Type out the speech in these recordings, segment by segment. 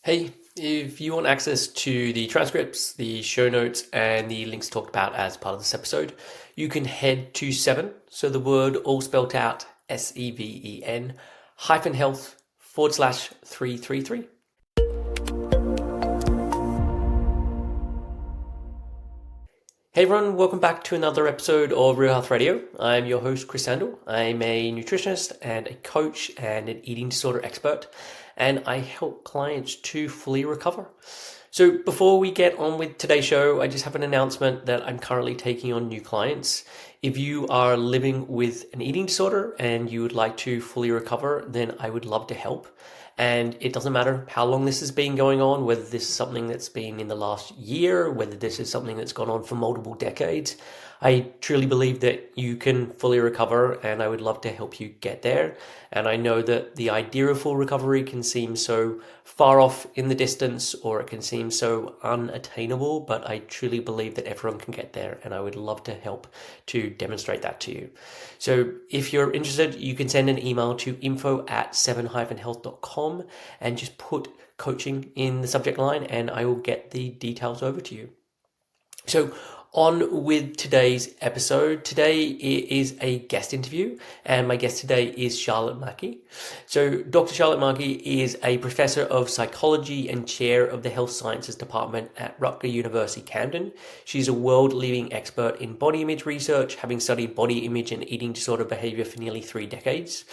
Hey, if you want access to the transcripts, the show notes, and the links talked about as part of this episode, you can head to Seven, so the word all spelled out, SEVEN, hyphen health forward slash 333. Hey everyone, welcome back to another episode of Real Health Radio. I'm your host, Chris Sandel. I'm a nutritionist and a coach and an eating disorder expert, and I help clients to fully recover. So before we get on with today's show, I just have an announcement that I'm currently taking on new clients. If you are living with an eating disorder and you would like to fully recover, then I would love to help. And it doesn't matter how long this has been going on, whether this is something that's been in the last year, whether this is something that's gone on for multiple decades. I truly believe that you can fully recover, and I would love to help you get there. And I know that the idea of full recovery can seem so far off in the distance, or it can seem so unattainable, but I truly believe that everyone can get there, and I would love to help to demonstrate that to you. So if you're interested, you can send an email to info@7-health.com and just put coaching in the subject line, and I will get the details over to you. So on with today's episode. Today is a guest interview, and my guest today is Charlotte Markey. So Dr. Charlotte Markey is a professor of psychology and chair of the health sciences department at Rutgers University, Camden. She's a world-leading expert in body image research, having studied body image and eating disorder behavior for nearly 3 decades.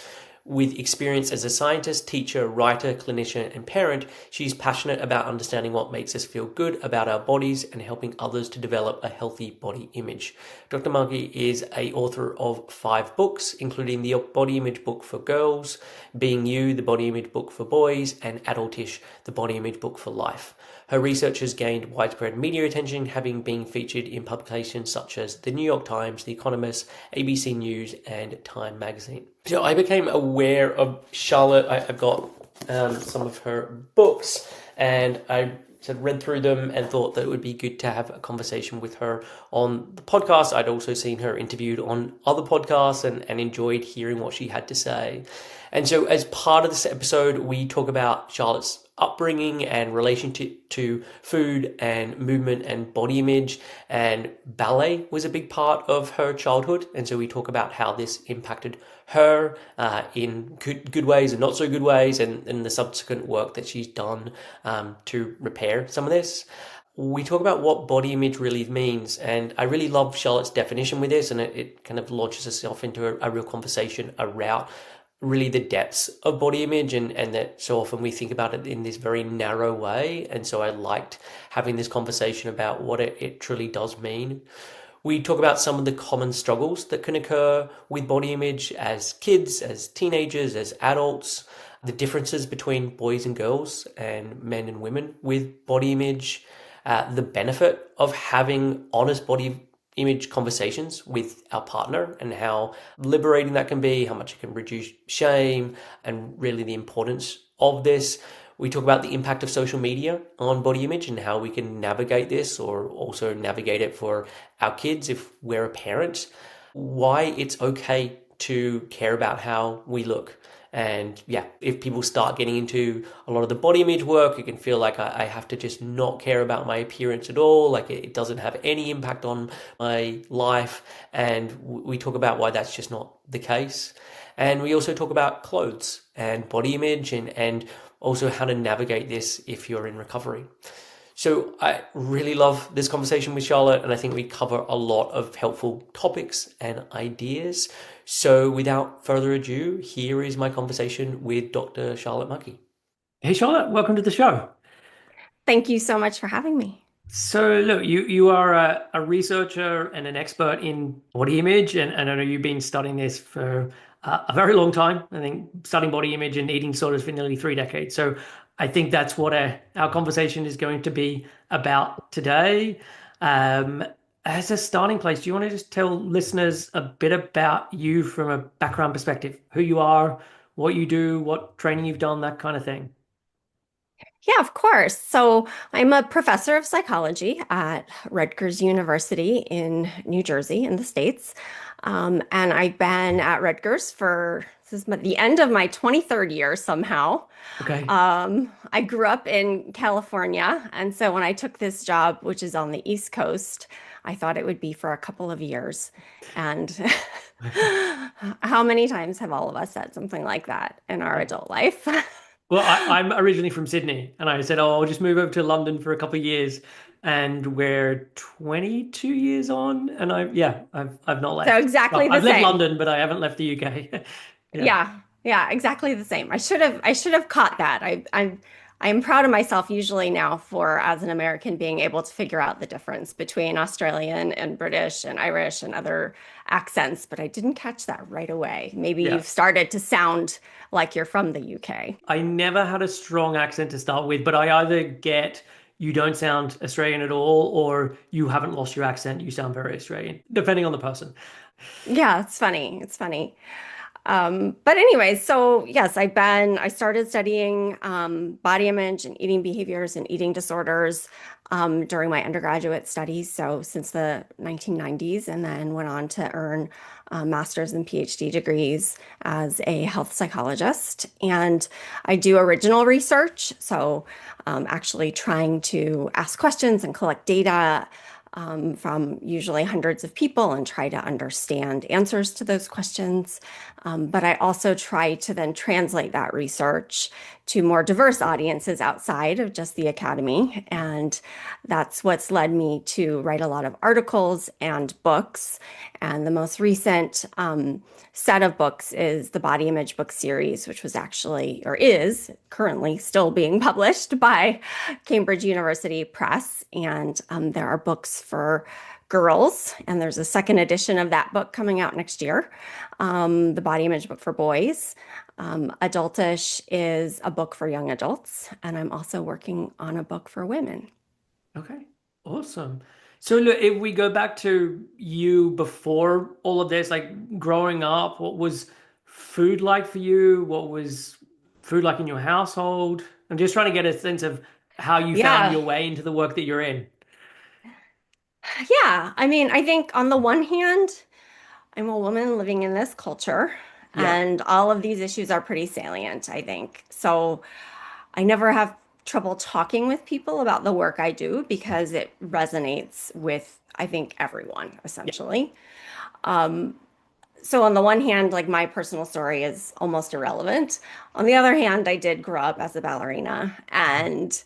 With experience as a scientist, teacher, writer, clinician, and parent, she's passionate about understanding what makes us feel good about our bodies and helping others to develop a healthy body image. Dr. Markey is an author of 5 books, including the Body Image Book for Girls, Being You, the Body Image Book for Boys, and Adultish, the Body Image Book for Life. Her research has gained widespread media attention, having been featured in publications such as The New York Times, The Economist, ABC News, and Time Magazine. So I became aware of Charlotte. I've got some of her books, and I read through them and thought that it would be good to have a conversation with her on the podcast. I'd also seen her interviewed on other podcasts and enjoyed hearing what she had to say. And so as part of this episode, we talk about Charlotte's upbringing and relation to food and movement and body image, and ballet was a big part of her childhood. And so we talk about how this impacted her in good ways and not so good ways, and the subsequent work that she's done to repair some of this. We talk about what body image really means, and I really love Charlotte's definition with this, and it kind of launches itself into a real conversation around really the depths of body image, and that so often we think about it in this very narrow way. And so I liked having this conversation about what it truly does mean. We talk about some of the common struggles that can occur with body image as kids, as teenagers, as adults, the differences between boys and girls and men and women with body image, the benefit of having honest body image conversations with our partner and how liberating that can be, how much it can reduce shame, and really the importance of this. We talk about the impact of social media on body image and how we can navigate this, or also navigate it for our kids if we're a parent, why it's okay to care about how we look. And yeah, if people start getting into a lot of the body image work, it can feel like I have to just not care about my appearance at all. Like it doesn't have any impact on my life. And we talk about why that's just not the case. And we also talk about clothes and body image, and also how to navigate this if you're in recovery. So I really love this conversation with Charlotte, and I think we cover a lot of helpful topics and ideas. So without further ado, here is my conversation with Dr. Charlotte Markey. Hey Charlotte, welcome to the show. Thank you so much for having me. So look, you are a researcher and an expert in body image, and I know you've been studying this for a very long time. I think studying body image and eating disorders for nearly 3 decades. So I think that's what our conversation is going to be about today. As a starting place, do you want to just tell listeners a bit about you from a background perspective, who you are, what you do, what training you've done, that kind of thing? Yeah, of course. So I'm a professor of psychology at Rutgers University in New Jersey in the States. And I've been at Rutgers for this is the end of my 23rd year somehow. Okay. I grew up in California, and so when I took this job, which is on the East Coast, I thought it would be for a couple of years. And how many times have all of us said something like that in our Yeah. adult life? Well, I'm originally from Sydney, and I said, "Oh, I'll just move over to London for a couple of years," and we're 22 years on, and I've not So left. Well, exactly the I've left same. London, but I haven't left the UK. Yeah, Yeah, yeah, exactly the same. I should have caught that. I'm proud of myself usually now for as an American being able to figure out the difference between Australian and British and Irish and other accents, but I didn't catch that right away. Maybe yeah. you've started to sound like you're from the UK. I never had a strong accent to start with, but I either get you don't sound Australian at all, or you haven't lost your accent, you sound very Australian, depending on the person. Yeah, it's funny. It's funny. But anyway, so yes, I started studying body image and eating behaviors and eating disorders during my undergraduate studies. So since the 1990s, and then went on to earn master's and PhD degrees as a health psychologist. And I do original research. So actually trying to ask questions and collect data from usually hundreds of people and try to understand answers to those questions. But I also try to then translate that research to more diverse audiences outside of just the academy. And that's what's led me to write a lot of articles and books. And the most recent set of books is the Body Image book series, which was actually, or is currently still being published by Cambridge University Press. And there are books for girls, and there's a second edition of that book coming out next year. The Body Image book for boys. Adultish is a book for young adults, and I'm also working on a book for women. Okay, awesome. So look, if we go back to you before all of this, like growing up, what was food like for you? What was food like in your household? I'm just trying to get a sense of how you found Yeah, your way into the work that you're in. yeah. I mean, I think on the one hand, I'm a woman living in this culture, Yeah, and all of these issues are pretty salient, I think. So I never have trouble talking with people about the work I do because it resonates with, I think, everyone, yeah, essentially. So on the one hand, like my personal story is almost irrelevant. On the other hand, I did grow up as a ballerina, and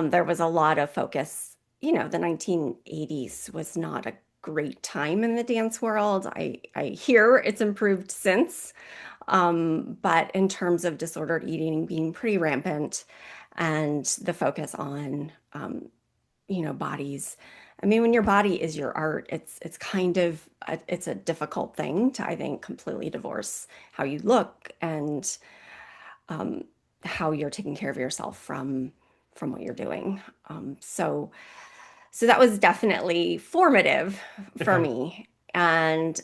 there was a lot of focus. The 1980s was not a great time in the dance world. I hear it's improved since, but in terms of disordered eating being pretty rampant and the focus on bodies. I mean, when your body is your art, it's kind of it's a difficult thing to, I think, completely divorce how you look and how you're taking care of yourself from what you're doing. So that was definitely formative for okay, me. And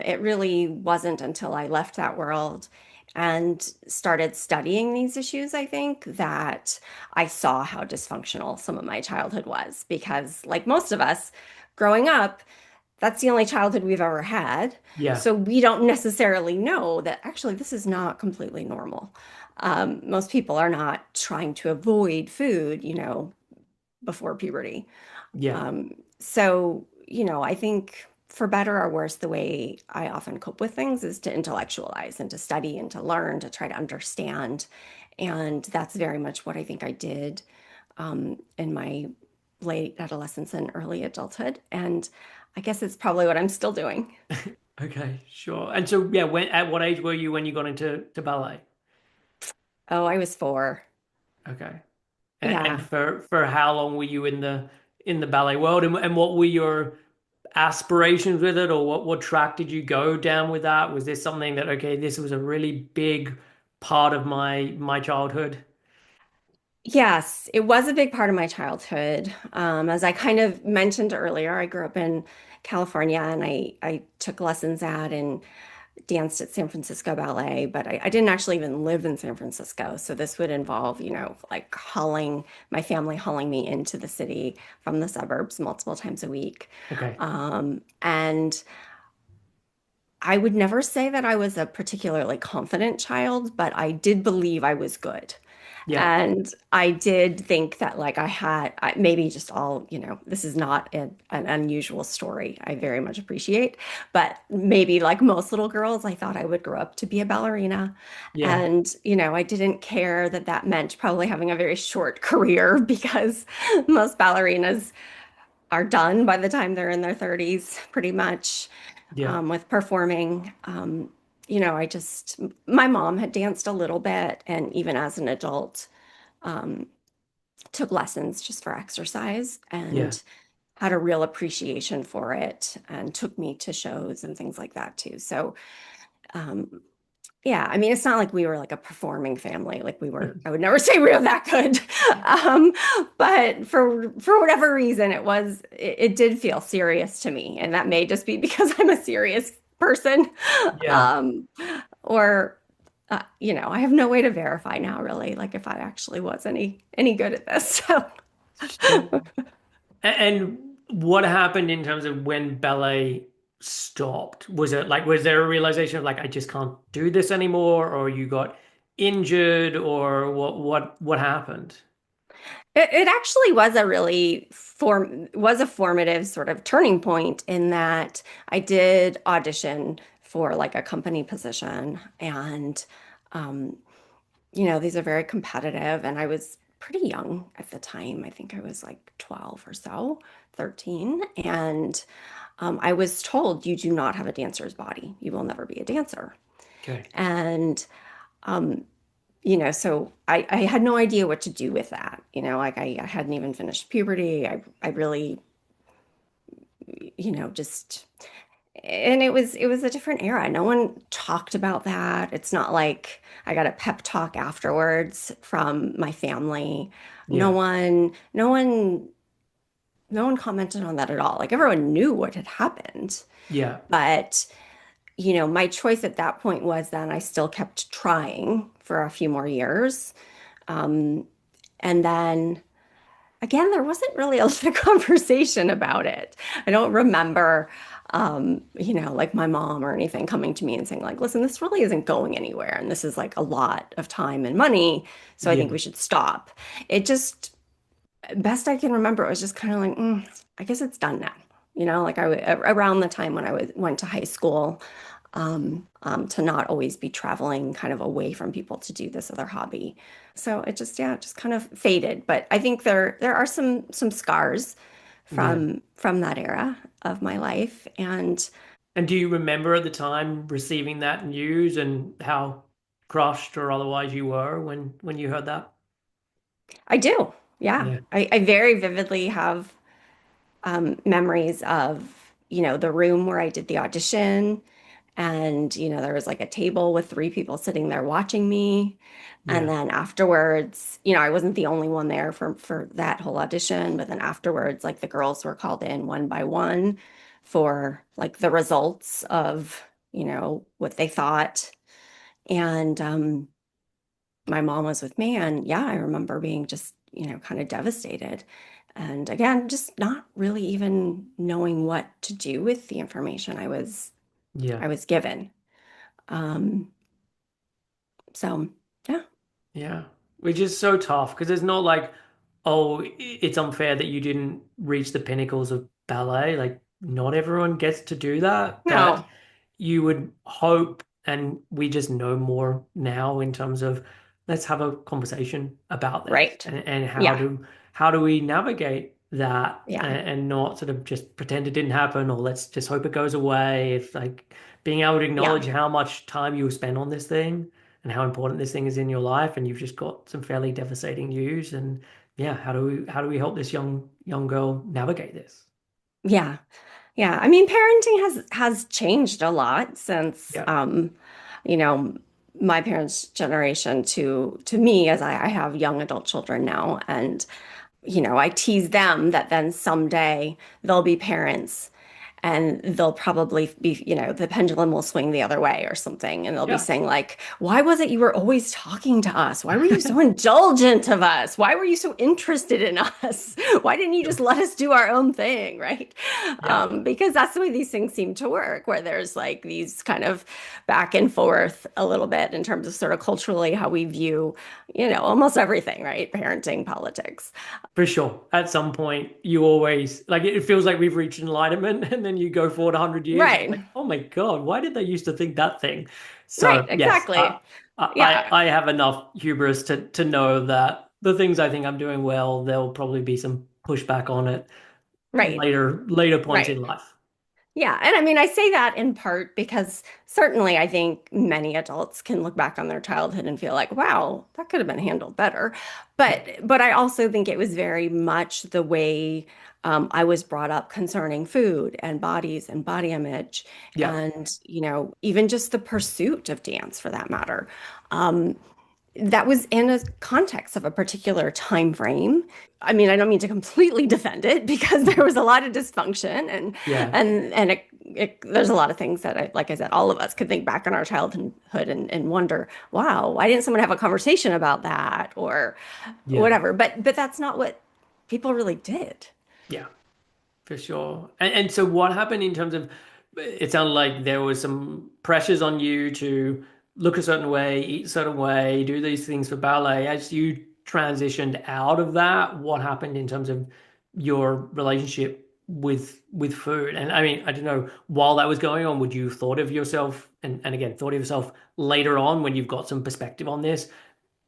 it really wasn't until I left that world and started studying these issues, I think, that I saw how dysfunctional some of my childhood was. Because, like most of us, growing up, that's the only childhood we've ever had. yeah, So we don't necessarily know that actually this is not completely normal. Most people are not trying to avoid food, before puberty. yeah, So, I think for better or worse, the way I often cope with things is to intellectualize and to study and to learn, to try to understand. And that's very much what I think I did in my late adolescence and early adulthood. And I guess it's probably what I'm still doing. okay, sure. And so, yeah, when at what age were you when you got into ballet? Oh, I was 4. Okay, and Yeah. for how long were you in the ballet world, and what were your aspirations with it, or what track did you go down with that? Was this something that, okay, this was a really big part of my childhood? Yes, it was a big part of my childhood. As I kind of mentioned earlier, I grew up in California and I took lessons at and danced at San Francisco Ballet, but I didn't actually even live in San Francisco. So this would involve, like my family hauling me into the city from the suburbs multiple times a week. Okay. And I would never say that I was a particularly confident child, but I did believe I was good. Yeah. And I did think that like maybe just this is not an unusual story. I very much appreciate, but maybe like most little girls, I thought I would grow up to be a ballerina. Yeah. And, I didn't care that that meant probably having a very short career because most ballerinas are done by the time they're in their 30s, pretty much, Yeah. with performing. My mom had danced a little bit, and even as an adult, um, took lessons just for exercise Yeah. and had a real appreciation for it and took me to shows and things like that too. So, um, yeah, I mean, it's not like we were like a performing family. Like I would never say we were that good. Um, but for whatever reason, it did feel serious to me. And that may just be because I'm a serious person. Yeah. Um, or I have no way to verify now, really, like if I actually was any good at this. Sure. And what happened in terms of when ballet stopped? Was it like, was there a realization of like, I just can't do this anymore, or you got injured, or what happened? It actually was a really was a formative sort of turning point in that I did audition for like a company position, and um, these are very competitive, and I was pretty young at the time. I think I was like 12 or so, 13, and I was told you do not have a dancer's body. You will never be a dancer. Okay. And um, so I had no idea what to do with that. Like I hadn't even finished puberty. I really, just and it was a different era. No one talked about that. It's not like I got a pep talk afterwards from my family. No Yeah. one, no one, no one commented on that at all. Like everyone knew what had happened. Yeah. But, my choice at that point was then I still kept trying for a few more years. Um, and then again, there wasn't really a lot of conversation about it. I don't remember, like my mom or anything coming to me and saying, like, listen, this really isn't going anywhere. And this is like a lot of time and money. So I think Yeah. we should stop. It just, best I can remember, it was just kind of like, I guess it's done now. Like around the time when went to high school, to not always be traveling kind of away from people to do this other hobby. So yeah, it just kind of faded. But I think there are some scars Yeah. from that era of my life. And And do you remember at the time receiving that news and how crushed or otherwise you were when you heard that? I do. Yeah. Yeah. I very vividly have memories of, the room where I did the audition. And, there was like a table with three people sitting there watching me. And Yeah. then afterwards, I wasn't the only one there for that whole audition, but then afterwards, like the girls were called in one by one for like the results of, what they thought. And my mom was with me, and yeah, I remember being just, kind of devastated. And again, just not really even knowing what to do with the information Yeah. I was given. Um, so yeah, Yeah. Which is so tough because it's not like, oh, it's unfair that you didn't reach the pinnacles of ballet. Like, not everyone gets to do that, but no, you would hope, and we just know more now in terms of let's have a conversation about this right. and Yeah, how do we navigate that yeah, and not sort of just pretend it didn't happen or let's just hope it goes away. If like being able to yeah, acknowledge how much time you spend on this thing and how important this thing is in your life, and you've just got some fairly devastating news, and yeah, how do we help this young girl navigate this? yeah, yeah. I mean, parenting has changed a lot since Yeah, you know, my parents' generation to me as I have young adult children now. And I tease them that then someday they'll be parents and they'll probably be, the pendulum will swing the other way or something. And they'll be Yeah. saying, like, why was it you were always talking to us? Why were you so indulgent of us? Why were you so interested in us? Why didn't you just let us do our own thing? Right. Yeah. Because that's the way these things seem to work, where there's like these kind of back and forth a little bit in terms of sort of culturally how we view, almost everything, right? Parenting, politics. For sure. At some point, you always like it feels like we've reached enlightenment, and then you go forward 100 years, and it's Right. like, oh my God, why did they used to think that thing? Right. So yes, Exactly. I Yeah. I have enough hubris to know that the things I think I'm doing well, there'll probably be some pushback on it Right. later points in Right. life. Yeah, and I mean, I say that in part because certainly I think many adults can look back on their childhood and feel like, wow, that could have been handled better. Yeah. But I also think it was very much the way I was brought up concerning food and bodies and body image, Yeah. and even just the pursuit of dance for that matter. Um, that was in a context of a particular time frame. I mean, I don't mean to completely defend it because there was a lot of dysfunction Yeah. there's a lot of things that like I said, all of us could think back on our childhood and wonder, wow, why didn't someone have a conversation about that or Yeah. whatever? But that's not what people really did. Yeah. For sure. And so what happened in terms of it sounded like there was some pressures on you to look a certain way, eat a certain way, do these things for ballet. As you transitioned out of that, what happened in terms of your relationship with food? And I mean, I don't know, while that was going on, would you thought of yourself and again thought of yourself later on when you've got some perspective on this?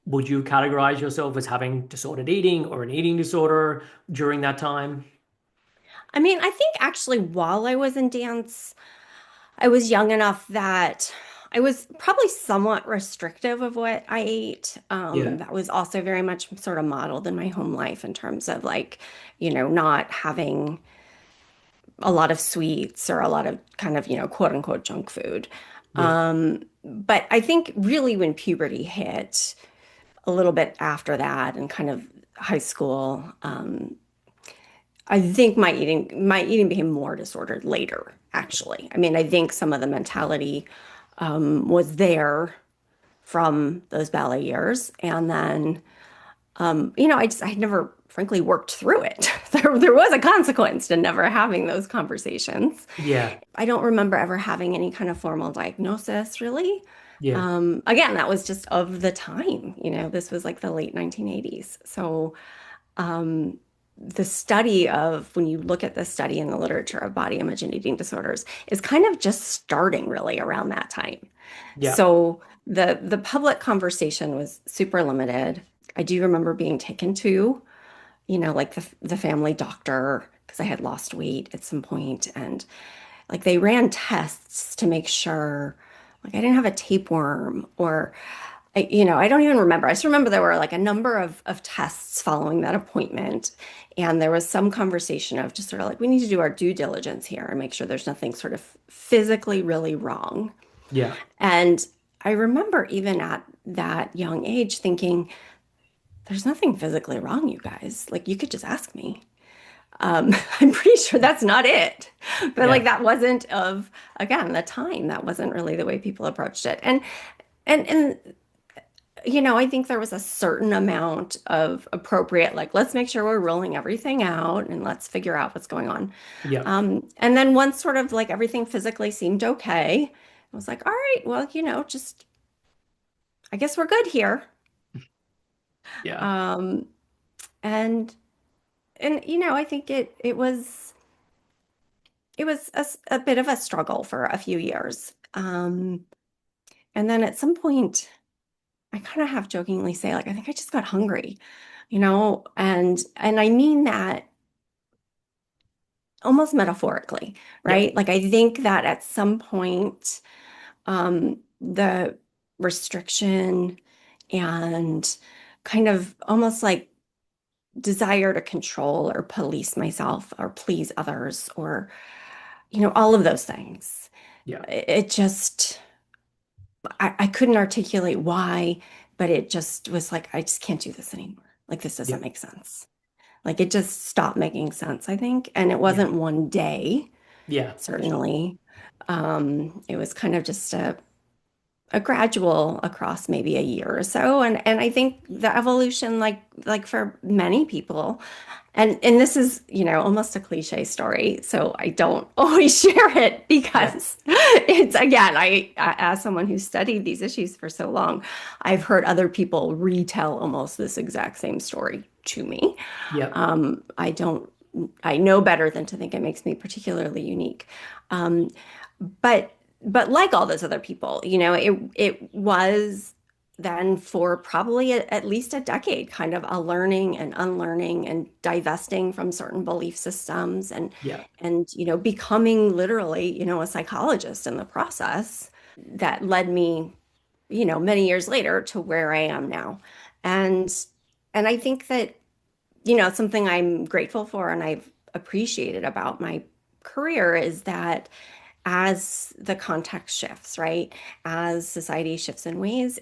Would you categorize yourself as having disordered eating or an eating disorder during that time? I mean, I think actually while I was in dance, I was young enough that I was probably somewhat restrictive of what I ate. Yeah. That was also very much sort of modeled in my home life in terms of like, not having a lot of sweets or a lot of kind of, quote unquote junk food. Yeah. But I think really when puberty hit, a little bit after that and kind of high school, I think my eating became more disordered later, actually. I mean, I think some of the mentality was there from those ballet years. And then, I never frankly worked through it. There was a consequence to never having those conversations. Yeah. I don't remember ever having any kind of formal diagnosis, really. Yeah. Again, that was just of the time. This was like the late 1980s. So, the study of when you look at the study in the literature of body image and eating disorders is kind of just starting really around that time. Yeah. So the public conversation was super limited. I do remember being taken to, like the family doctor because I had lost weight at some point, and like they ran tests to make sure like I didn't have a tapeworm or I don't even remember. I just remember there were like a number of tests following that appointment. And there was some conversation of just sort of like, we need to do our due diligence here and make sure there's nothing sort of physically really wrong. Yeah. And I remember even at that young age thinking, there's nothing physically wrong, you guys. Like, you could just ask me. I'm pretty sure that's not it. But like, Yeah. that wasn't again, the time. That wasn't really the way people approached it. And I think there was a certain amount of appropriate, like, let's make sure we're rolling everything out and let's figure out what's going on. Yeah. And then once sort of like everything physically seemed okay, I was like, all right, well, just I guess we're good here. Yeah. Um, and I think it was a bit of a struggle for a few years. And then at some point, I kind of half jokingly say, like, I think I just got hungry, and I mean that almost metaphorically, Yeah. right? Like I think that at some point, the restriction and kind of almost like desire to control or police myself or please others or, all of those things. Yeah. It just, I couldn't articulate why, but it just was like, I just can't do this anymore. Like, this Yeah. doesn't make sense. Like, it just stopped making sense, I think. And it Yeah. wasn't one day. Yeah, for sure. certainly. It was kind of just a gradual across maybe a year or so. And I think the evolution, like for many people, and this is, almost a cliche story, so I don't always share it Yeah. because it's again, as someone who studied these issues for so long, I've heard other people retell almost this exact same story to me. Yeah. I don't, I know better than to think it makes me particularly unique. Um, but like all those other people, it was then for probably at least a decade, kind of a learning and unlearning and divesting from certain belief systems Yeah. and becoming literally, a psychologist in the process that led me, many years later to where I am now. And I think that, something I'm grateful for and I've appreciated about my career is that as the context shifts, right? As society shifts in ways,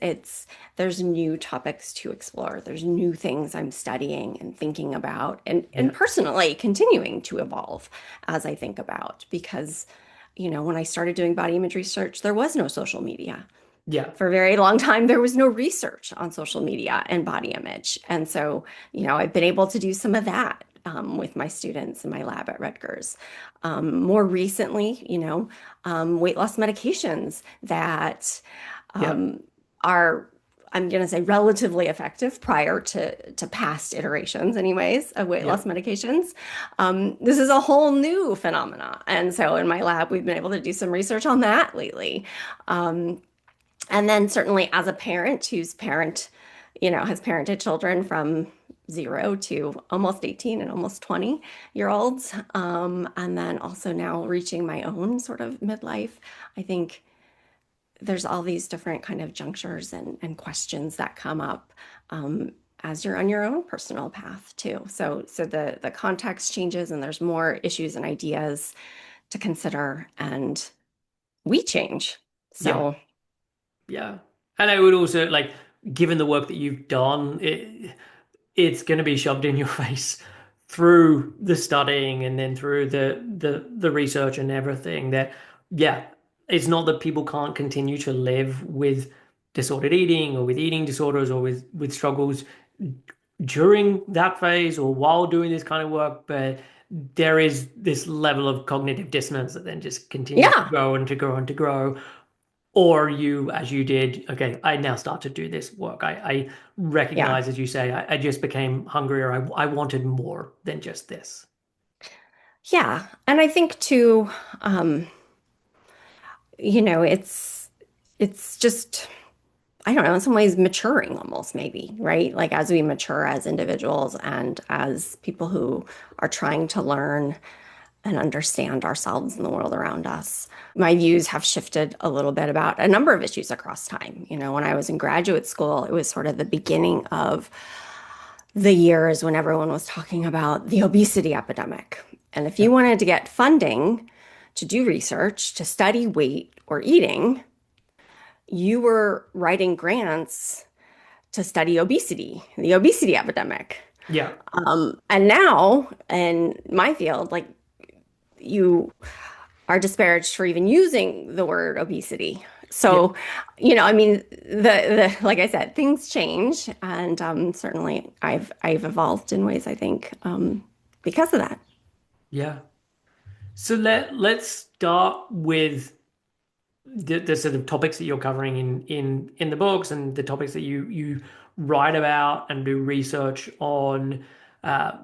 there's new topics to explore. There's new things I'm studying and thinking about and Yeah. personally continuing to evolve as I think about because, when I started doing body image research, there was no social media. Yeah. For a very long time, there was no research on social media and body image. And so, I've been able to do some of that with my students in my lab at Rutgers. More recently, weight loss medications that Yeah. um, are, I'm going to say, relatively effective prior to past iterations, anyways, of weight Yeah. loss medications. This is a whole new phenomena. And so in my lab, we've been able to do some research on that lately. Um, and then certainly as a parent has parented children from 0 to almost 18 and almost 20-year-olds. And then also now reaching my own sort of midlife, I think there's all these different kind of junctures and questions that come up as you're on your own personal path too. So the context changes and there's more issues and ideas to consider and we change. Yeah. So Yeah. And I would also like, given the work that you've done, it's going to be shoved in your face through the studying and then through the research and everything that, yeah, it's not that people can't continue to live with disordered eating or with eating disorders or with struggles during that phase or while doing this kind of work, but there is this level of cognitive dissonance that then just continues to yeah, grow and to grow and to grow. Or you, as you did, okay, I now start to do this work. I yeah. recognize, as you say, I just became hungrier. I wanted more than just this. Yeah. And I think too, um, it's just, I don't know, in some ways maturing almost maybe, right? Like as we mature as individuals and as people who are trying to learn and understand ourselves and the world around us. My views have shifted a little bit about a number of issues across time. When I was in graduate school, it was sort of the beginning of the years when everyone was talking about the obesity epidemic. And if Yeah. you wanted to get funding to do research, to study weight or eating, you were writing grants to study obesity, the obesity epidemic. Yeah. And now in my field, like you are disparaged for even using the word obesity. Yeah. So, I mean, the like I said, things change, and certainly I've evolved in ways I think because of that. Yeah. So let's start with the sort of topics that you're covering in the books and the topics that you write about and do research on.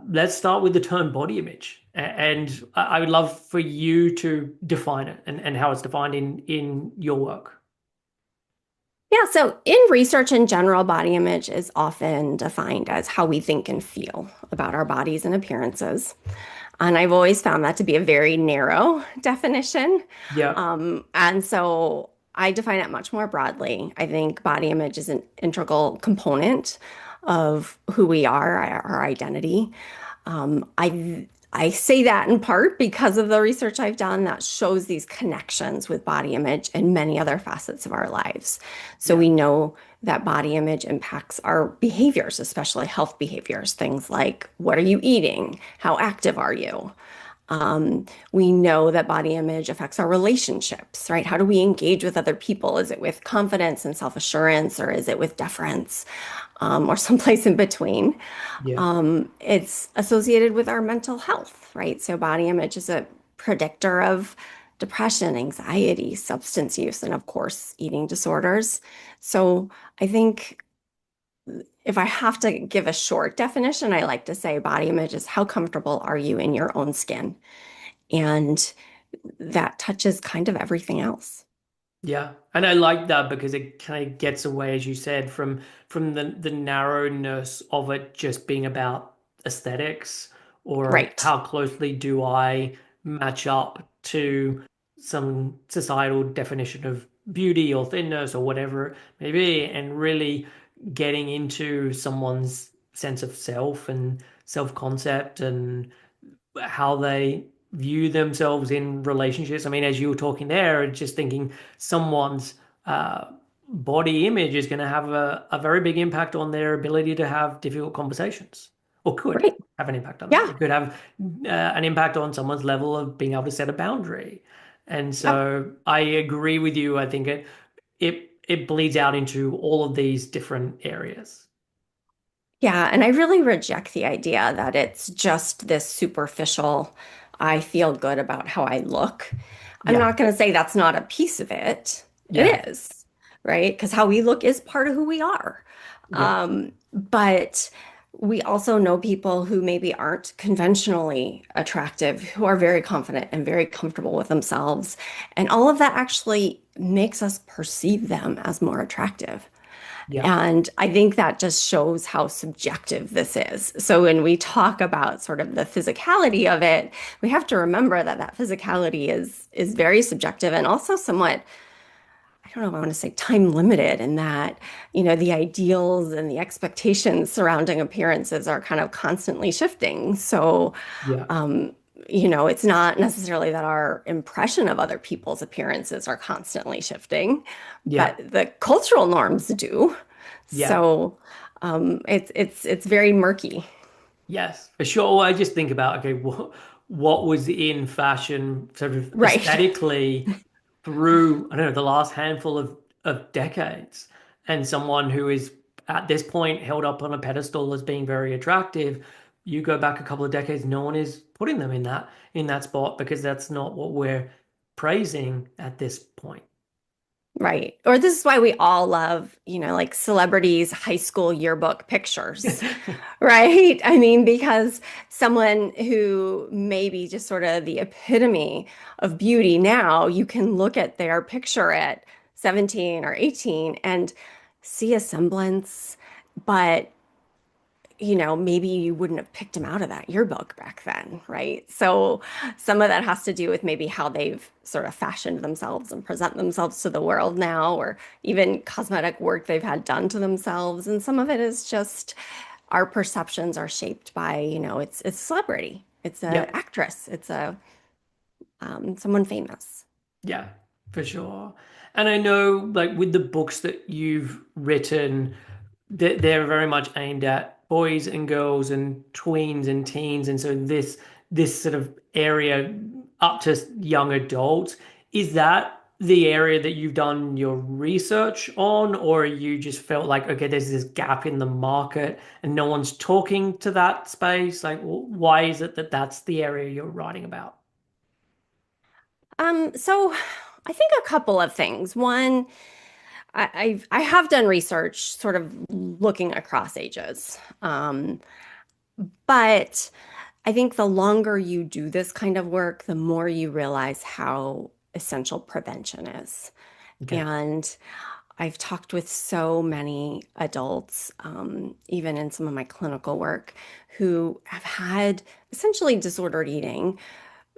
Let's start with the term body image, and I would love for you to define it and how it's defined in your work. Yeah, so in research in general, body image is often defined as how we think and feel about our bodies and appearances. And I've always found that to be a very narrow definition. Yeah. And so I define it much more broadly. I think body image is an integral component of who we are, our identity. I say that in part because of the research I've done that shows these connections with body image and many other facets of our lives. So Yeah. we know that body image impacts our behaviors, especially health behaviors, things like what are you eating? How active are you? We know that body image affects our relationships, right? How do we engage with other people? Is it with confidence and self-assurance, or is it with deference, or someplace in between? Yeah. It's associated with our mental health, right? So body image is a predictor of depression, anxiety, substance use, and of course, eating disorders. So I think if I have to give a short definition, I like to say body image is how comfortable are you in your own skin? And that touches kind of everything else. Yeah, and I like that because it kind of gets away, as you said, from the narrowness of it just being about aesthetics or Right, how closely do I match up to some societal definition of beauty or thinness or whatever it may be, and really getting into someone's sense of self and self-concept and how they view themselves in relationships. I mean, as you were talking there, just thinking someone's body image is going to have a very big impact on their ability to have difficult conversations, or could right. have an impact on that. Yeah, It could have an impact on someone's level of being able to set a boundary. And yep. so I agree with you. I think it bleeds out into all of these different areas. Yeah, and I really reject the idea that it's just this superficial, I feel good about how I look. I'm Yeah, not going to say that's not a piece of it. yeah, It is, right? Because how we look is part of who we are. yeah, But we also know people who maybe aren't conventionally attractive, who are very confident and very comfortable with themselves. And all of that actually makes us perceive them as more attractive. yeah, And I think that just shows how subjective this is. So when we talk about sort of the physicality of it, we have to remember that that physicality is very subjective and also somewhat, I don't know if I want to say time limited in that, the ideals and the expectations surrounding appearances are kind of constantly shifting. So, yeah, it's not necessarily that our impression of other people's appearances are constantly shifting, yeah, but the cultural norms do. yeah. So it's very murky. Yes, for sure. Well, I just think about, okay, what was in fashion sort of Right. aesthetically through, I don't know, the last handful of decades, and someone who is at this point held up on a pedestal as being very attractive. You go back a couple of decades, no one is putting them in that spot because that's not what we're praising at this point. Right. Or this is why we all love, like celebrities' high school yearbook pictures, right? I mean, because someone who may be just sort of the epitome of beauty now, you can look at their picture at 17 or 18 and see a semblance, but maybe you wouldn't have picked him out of that yearbook back then, right? So some of that has to do with maybe how they've sort of fashioned themselves and present themselves to the world now, or even cosmetic work they've had done to themselves. And some of it is just our perceptions are shaped by, it's celebrity, it's a Yep. actress, it's a someone famous. Yeah, for sure. And I know, like with the books that you've written, they're very much aimed at boys and girls and tweens and teens, and so this sort of area up to young adults. Is that the area that you've done your research on, or you just felt like, okay, there's this gap in the market and no one's talking to that space? Like, why is it that that's the area you're writing about? So I think a couple of things. One, I have done research sort of looking across ages. But I think the longer you do this kind of work, the more you realize how essential prevention is. Okay. And I've talked with so many adults, even in some of my clinical work, who have had essentially disordered eating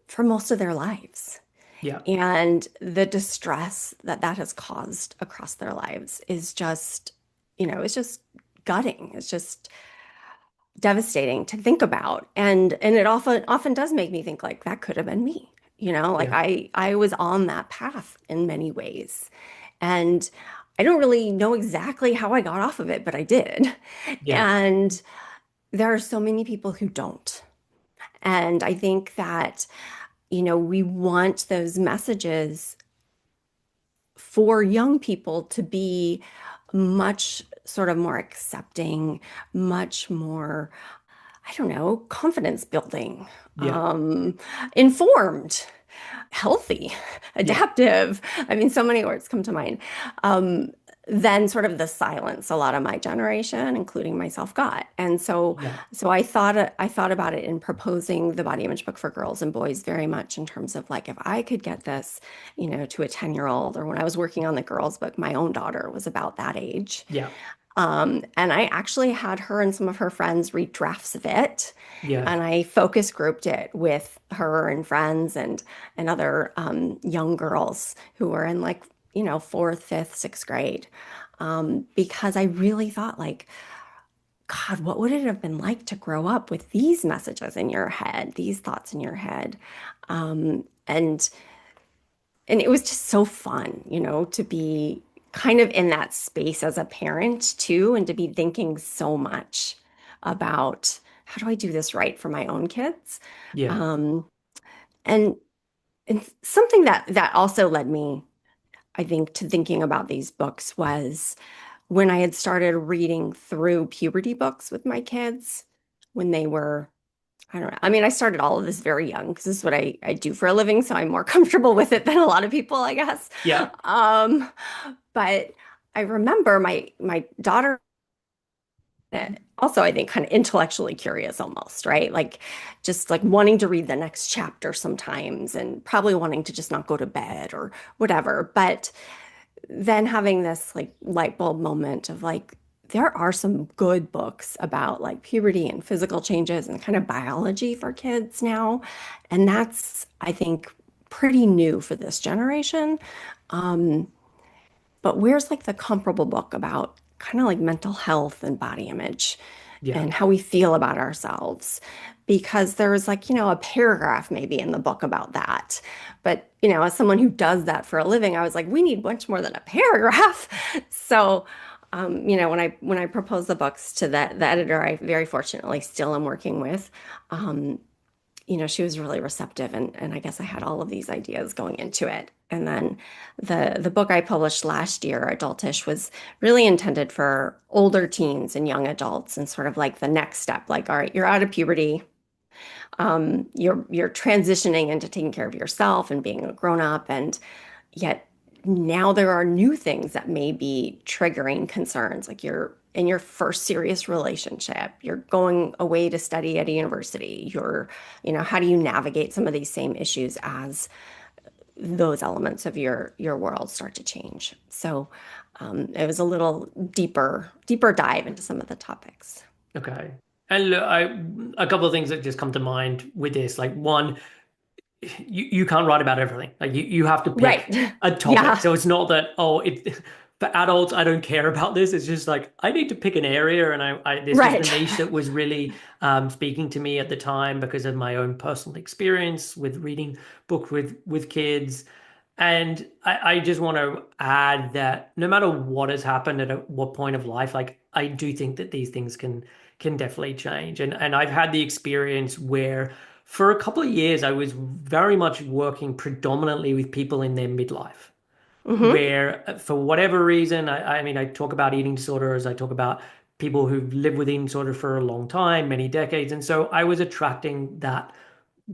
for most of their lives. Yeah. And the distress that that has caused across their lives is just, it's just gutting. It's just devastating to think about. And it often does make me think like that could have been me. Like Yeah. I was on that path in many ways. And I don't really know exactly how I got off of it, but I did. Yeah. And there are so many people who don't. And I think that, we want those messages for young people to be much sort of more accepting, much more, I don't know, confidence building, Yeah. um, informed, healthy, Yeah. adaptive. I mean, so many words come to mind. Um, than sort of the silence a lot of my generation, including myself, got. And so, Yeah. so I thought about it in proposing the body image book for girls and boys very much in terms of like if I could get this, to a 10-year-old, or when I was working on the girls book, my own daughter was about that age. Yeah. And I actually had her and some of her friends read drafts of it, Yeah. and I focus grouped it with her and friends and other young girls who were in like fourth, fifth, sixth grade, because I really thought like, God, what would it have been like to grow up with these messages in your head, these thoughts in your head, and it was just so fun, to be kind of in that space as a parent too, and to be thinking so much about how do I do this right for my own kids. Yeah. Um, and and something that also led me, I think, to thinking about these books was when I had started reading through puberty books with my kids when they were, I don't know. I mean, I started all of this very young because this is what I do for a living, so I'm more comfortable with it than a lot of people, I guess. Yeah. Um, but I remember my daughter, also, I think, kind of intellectually curious almost, right? Like just like wanting to read the next chapter sometimes and probably wanting to just not go to bed or whatever. But then having this like light bulb moment of like, there are some good books about like puberty and physical changes and kind of biology for kids now. And that's, I think, pretty new for this generation. Um, but where's like the comparable book about kind of like mental health and body image Yeah. and how we feel about ourselves? Because there was like, a paragraph maybe in the book about that. But, as someone who does that for a living, I was like, we need much more than a paragraph. So, when I proposed the books to the editor, I very fortunately still am working with, um, she was really receptive, and I guess I had all of these ideas going into it. And then the book I published last year, Adultish, was really intended for older teens and young adults and sort of like the next step, like, all right, you're out of puberty. You're transitioning into taking care of yourself and being a grown up, and yet now there are new things that may be triggering concerns. Like you're in your first serious relationship, you're going away to study at a university, how do you navigate some of these same issues as those elements of your world start to change? So it was a little deeper dive into some of the topics. Okay. And look, a couple of things that just come to mind with this. Like one, you can't write about everything. Like you have to pick Right. a topic. Yeah. So it's not that, oh, it for adults, I don't care about this. It's just like I need to pick an area, and this was the Right. niche that was really speaking to me at the time because of my own personal experience with reading book with kids. And I just want to add that no matter what has happened at what point of life, like I do think that these things can definitely change. And I've had the experience where for a couple of years I was very much working predominantly with people in their midlife, Hmm. where for whatever reason, I mean I talk about eating disorders, I talk about people who've lived with eating disorder for a long time, many decades, and so I was attracting that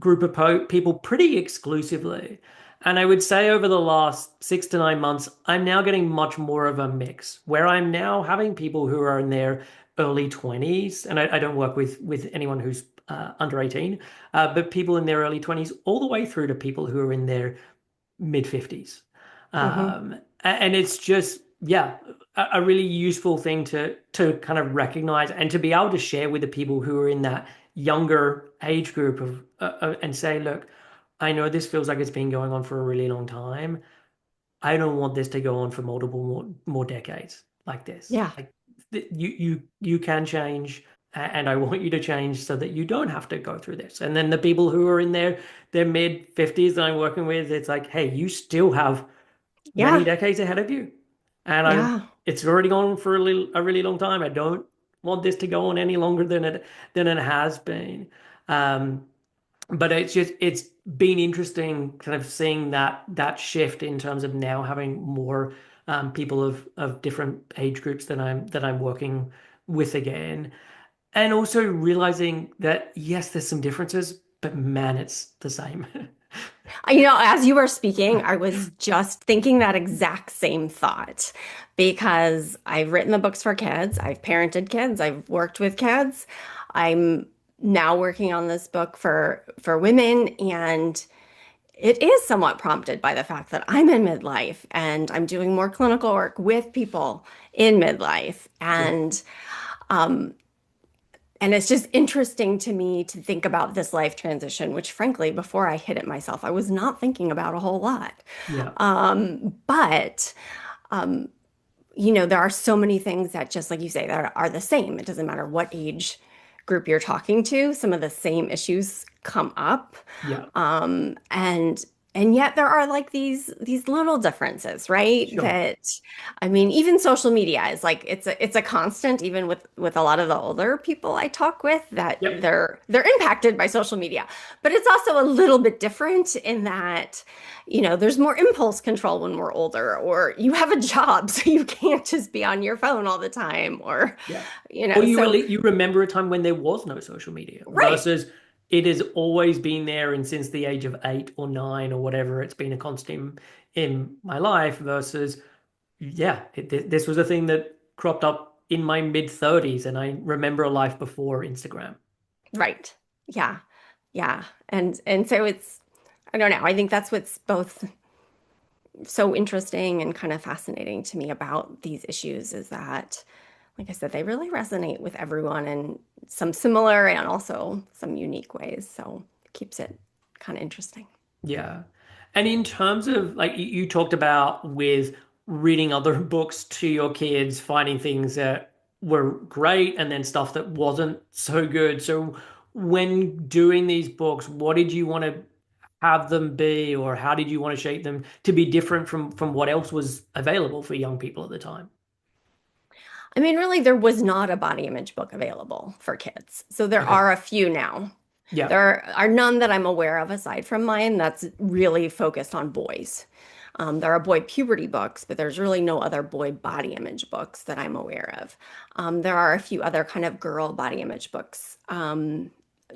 group of people pretty exclusively. And I would say over the last 6 to 9 months, I'm now getting much more of a mix where I'm now having people who are in their early 20s, and I don't work with anyone who's under 18, but people in their early 20s, all the way through to people who are in their mid 50s. Hmm. And it's just, yeah, a really useful thing to kind of recognize and to be able to share with the people who are in that younger age group of and say, look, I know this feels like it's been going on for a really long time. I don't want this to go on for multiple more decades like this. Yeah. Like you can change, and I want you to change so that you don't have to go through this. And then the people who are in their mid 50s that I'm working with, it's like, hey, you still have many Yeah. decades ahead of you. And Yeah. it's already gone on for a really long time. I don't want this to go on any longer than it has been. Um, But it's been interesting kind of seeing that shift in terms of now having more people of different age groups that I'm working with again. And also realizing that yes, there's some differences, but man, it's the same. As you were speaking, I was just thinking that exact same thought because I've written the books for kids, I've parented kids, I've worked with kids. I'm now working on this book for women, and it is somewhat prompted by the fact that I'm in midlife and I'm doing more clinical work with people in midlife. Yeah. And it's just interesting to me to think about this life transition, which frankly, before I hit it myself, I was not thinking about a whole lot. Yeah. But there are so many things that, just like you say, that are the same. It doesn't matter what age group you're talking to, some of the same issues come up. Yeah. And yet there are like these little differences, right? Sure. That I mean, even social media is like it's a constant, even with a lot of the older people I talk with, that Yep. they're impacted by social media. But it's also a little bit different in that, there's more impulse control when we're older, or you have a job, so you can't just be on your phone all the time, or Yeah. Or so you remember a time when there was no social media right. versus it has always been there, and since the age of 8 or 9 or whatever, it's been a constant in my life versus, yeah, this was a thing that cropped up in my mid 30s, and I remember a life before Instagram. Right. Yeah. Yeah. And so it's I don't know. I think that's what's both so interesting and kind of fascinating to me about these issues is that, like I said, they really resonate with everyone in some similar and also some unique ways. So it keeps it kind of interesting. Yeah. And in terms of like you talked about with reading other books to your kids, finding things that were great and then stuff that wasn't so good. So when doing these books, what did you want to have them be, or how did you want to shape them to be different from what else was available for young people at the time? I mean, really, there was not a body image book available for kids. So there Okay. are a few now. Yeah. There are none that I'm aware of aside from mine that's really focused on boys. There are boy puberty books, but there's really no other boy body image books that I'm aware of. There are a few other kind of girl body image books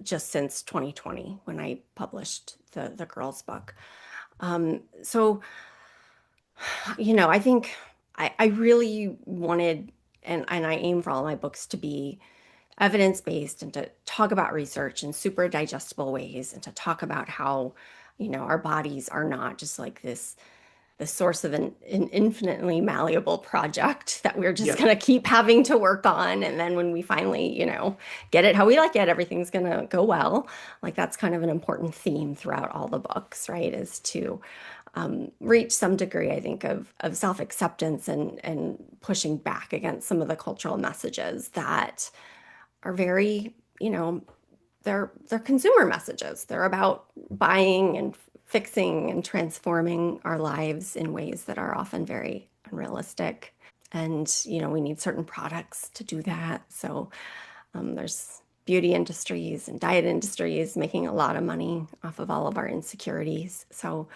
just since 2020 when I published the girls book. So, I think I really wanted and I aim for all my books to be evidence-based and to talk about research in super digestible ways and to talk about how, our bodies are not just like the source of an infinitely malleable project that we're just Yeah. going to keep having to work on. And then when we finally, get it how we like it, everything's going to go well. Like that's kind of an important theme throughout all the books, right? Is to reach some degree, I think, of self-acceptance and pushing back against some of the cultural messages that are very, they're consumer messages. They're about buying and fixing and transforming our lives in ways that are often very unrealistic. And, we need certain products to do that. So there's beauty industries and diet industries making a lot of money off of all of our insecurities. So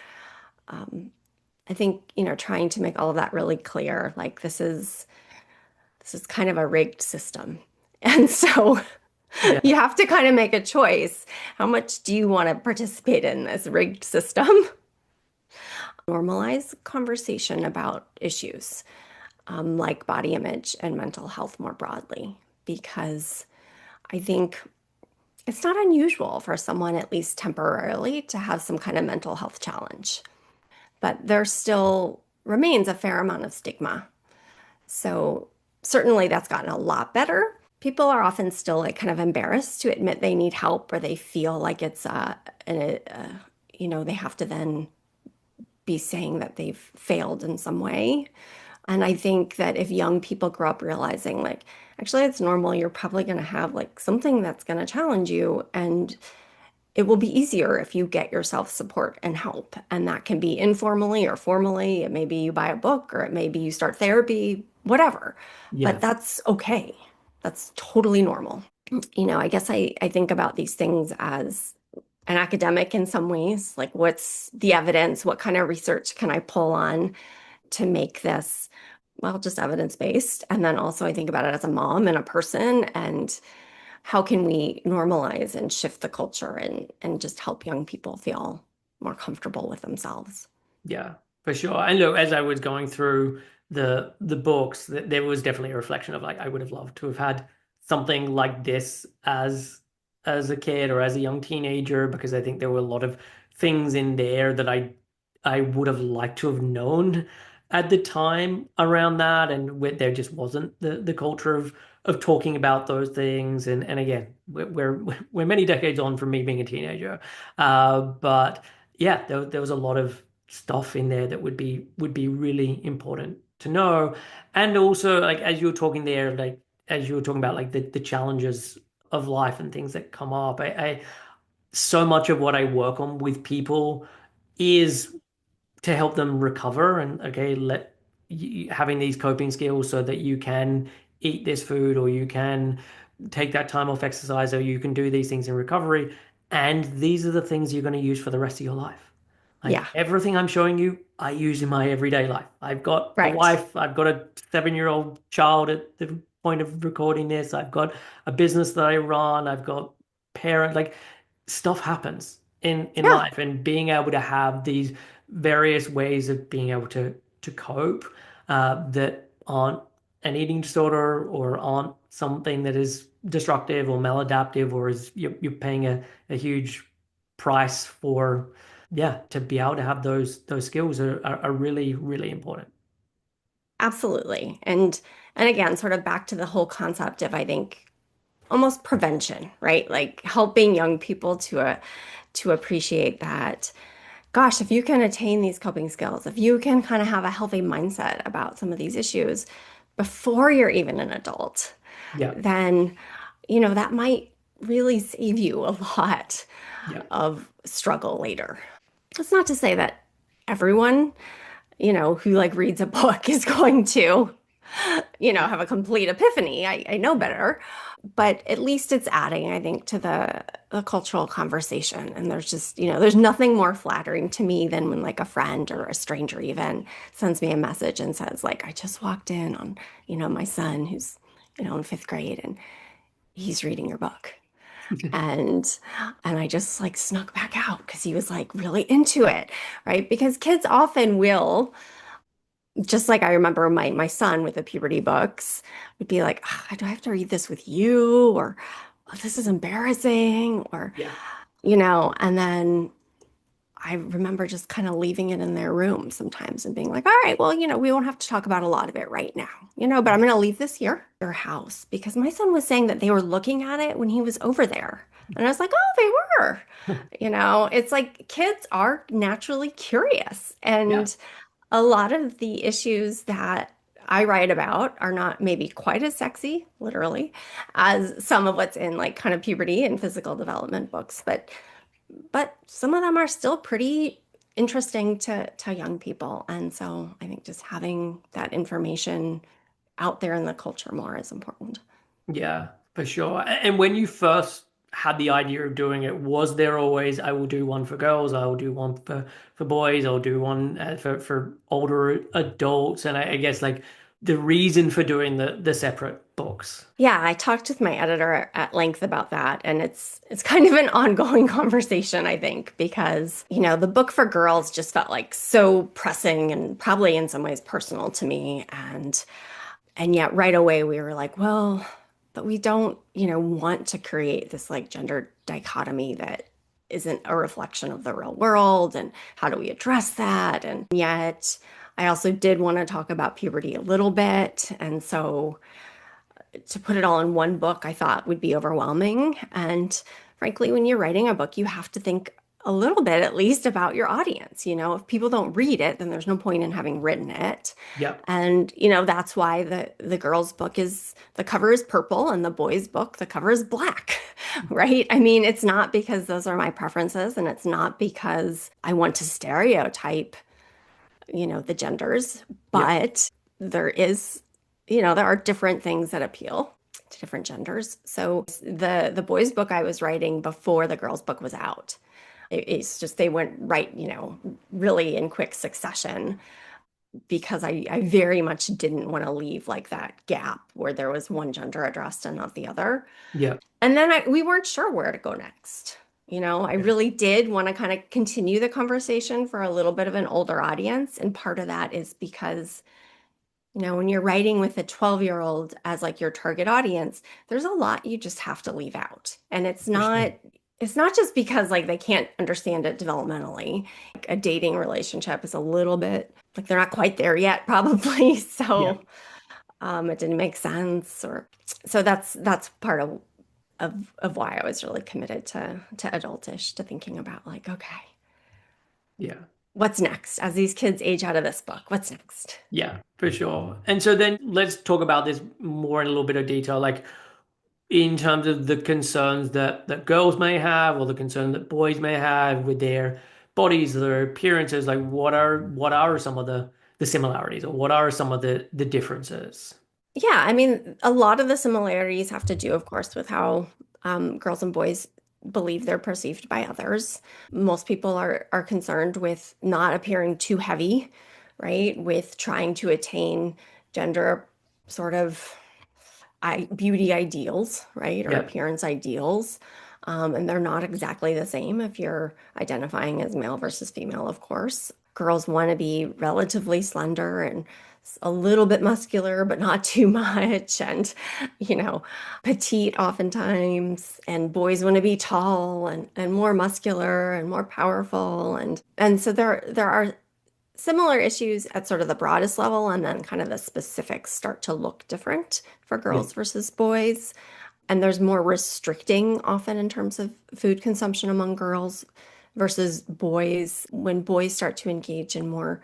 I think, trying to make all of that really clear, like this is kind of a rigged system. And so you Yeah. have to kind of make a choice. How much do you want to participate in this rigged system? Normalize conversation about issues like body image and mental health more broadly, because I think it's not unusual for someone, at least temporarily, to have some kind of mental health challenge. But there still remains a fair amount of stigma. So certainly that's gotten a lot better. People are often still like kind of embarrassed to admit they need help, or they feel like it's they have to then be saying that they've failed in some way. And I think that if young people grow up realizing like actually it's normal, you're probably going to have like something that's going to challenge you, and it will be easier if you get yourself support and help. And that can be informally or formally. It may be you buy a book, or it may be you start therapy, whatever. But Yeah. that's okay. That's totally normal. I guess I think about these things as an academic in some ways. Like, what's the evidence? What kind of research can I pull on to make this, well, just evidence-based? And then also I think about it as a mom and a person, and how can we normalize and shift the culture and just help young people feel more comfortable with themselves. Yeah, for sure. And look, as I was going through the books, there was definitely a reflection of like I would have loved to have had something like this as a kid or as a young teenager, because I think there were a lot of things in there that I would have liked to have known at the time around that, and there just wasn't the culture of talking about those things. And again, we're many decades on from me being a teenager, but yeah, there was a lot of stuff in there that would be really important to know. And also, like as you were talking there, like as you were talking about like the challenges of life and things that come up, I so much of what I work on with people is to help them recover and okay, having these coping skills so that you can eat this food, or you can take that time off exercise, or you can do these things in recovery. And these are the things you're going to use for the rest of your life. Like Yeah, everything I'm showing you, I use in my everyday life. I've got a right. wife, I've got a 7-year-old child at the point of recording this, I've got a business that I run, I've got parent, like stuff happens in Yeah, life, and being able to have these various ways of being able to cope that aren't an eating disorder or aren't something that is destructive or maladaptive, or is you're paying a huge price for. Yeah, to be able to have those skills are really, really important. absolutely. And again, sort of back to the whole concept of, I think, almost prevention, right? Like helping young people to appreciate that, gosh, if you can attain these coping skills, if you can kind of have a healthy mindset about some of these issues before you're even an adult, Yeah, then, that might really save you a lot yeah, of struggle later. That's not to say that everyone, who like reads a book is going to, have a complete epiphany. I know better, but at least it's adding, I think, to the cultural conversation. And there's just, there's nothing more flattering to me than when like a friend or a stranger even sends me a message and says, like, I just walked in on, my son who's, in fifth grade and he's reading your book. And I just like snuck back out because he was like really into it, right? Because kids often will, just like I remember my son with the puberty books would be like, "Ah, do I have to read this with you?" Or, "Oh, this is embarrassing," or, yeah, and then I remember just kind of leaving it in their room sometimes and being like, all right, well, we won't have to talk about a lot of it right now, but I'm going to leave this here, your house, because my son was saying that they were looking at it when he was over there. And I was like, oh, they were. It's like kids are naturally curious. yeah, And a lot of the issues that I write about are not maybe quite as sexy, literally, as some of what's in like kind of puberty and physical development books, but some of them are still pretty interesting to young people. And so I think just having that information out there in the culture more is important. yeah, for sure. And when you first had the idea of doing it, was there always, I will do one for girls, I will do one for boys, I'll do one for older adults, and I guess like the reason for doing the separate books. Yeah, I talked with my editor at length about that, and it's kind of an ongoing conversation, I think, because, the book for girls just felt like so pressing and probably in some ways personal to me, and yet right away we were like, well, but we don't, want to create this like gender dichotomy that isn't a reflection of the real world, and how do we address that? And yet I also did want to talk about puberty a little bit, and so to put it all in one book, I thought would be overwhelming. And frankly, when you're writing a book, you have to think a little bit at least about your audience. If people don't read it, then there's no point in having written it. Yeah, And that's why the girls' book is the cover is purple and the boys' book the cover is black, right? I mean, it's not because those are my preferences, and it's not because I want to stereotype, the genders, yeah, but there is, there are different things that appeal. to different genders. So the boys' book I was writing before the girls' book was out. It's just they went right, really in quick succession because I very much didn't want to leave like that gap where there was one gender addressed and not the other. Yeah. And then we weren't sure where to go next. I Yeah. really did want to kind of continue the conversation for a little bit of an older audience. And part of that is because when you're writing with a 12-year-old as like your target audience, there's a lot you just have to leave out. And it's For sure. not just because like they can't understand it developmentally. Like a dating relationship is a little bit like they're not quite there yet, probably. Yeah. So it didn't make sense or so that's part of why I was really committed to adultish, to thinking about like, okay, Yeah. what's next as these kids age out of this book? What's next? Yeah, for sure. And so then let's talk about this more in a little bit of detail, like in terms of the concerns that girls may have or the concern that boys may have with their bodies, their appearances, like what are some of the similarities or what are some of the differences? Yeah, I mean, a lot of the similarities have to do, of course, with how girls and boys believe they're perceived by others. Most people are concerned with not appearing too heavy, right? With trying to attain gender sort of beauty ideals, right? Or Yeah. appearance ideals. And they're not exactly the same if you're identifying as male versus female, of course. Girls want to be relatively slender and a little bit muscular, but not too much, and, you know, petite oftentimes. And boys want to be tall and more muscular and more powerful. And so there are similar issues at sort of the broadest level, and then kind of the specifics start to look different for Yeah. girls versus boys. And there's more restricting often in terms of food consumption among girls versus boys. When boys start to engage in more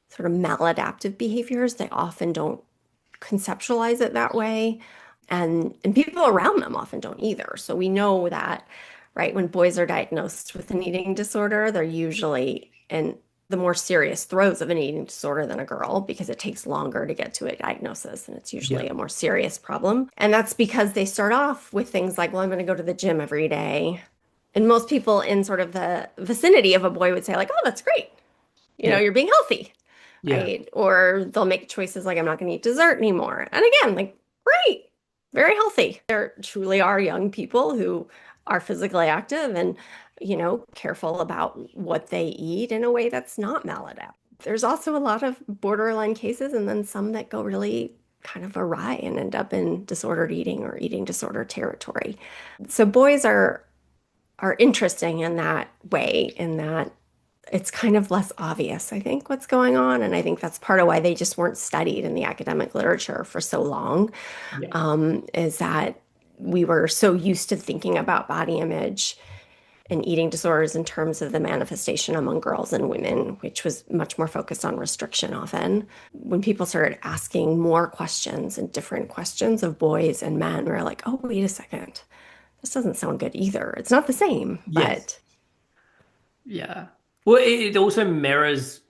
sort of maladaptive behaviors, they often don't conceptualize it that way. And people around them often don't either. So we know that, right, when boys are diagnosed with an eating disorder, they're usually in the more serious throes of an eating disorder than a girl because it takes longer to get to a diagnosis and it's Yeah. usually a more serious problem. And that's because they start off with things like, well, I'm going to go to the gym every day. And most people in sort of the vicinity of a boy would say, like, oh, that's great. Yeah. You're being healthy, Yeah. right? Or they'll make choices like, I'm not going to eat dessert anymore. And again, like, great, very healthy. There truly are young people who are physically active and, careful about what they eat in a way that's not maladaptive. There's also a lot of borderline cases and then some that go really kind of awry and end up in disordered eating or eating disorder territory. So boys are interesting in that way, in that it's kind of less obvious, I think, what's going on. And I think that's part of why they just weren't studied in the academic literature for so long, Yeah. is that we were so used to thinking about body image and eating disorders in terms of the manifestation among girls and women, which was much more focused on restriction often. When people started asking more questions and different questions of boys and men, we were like, oh, wait a second. This doesn't sound good either. It's not the same, Yes. but Yeah. Well, it also mirrors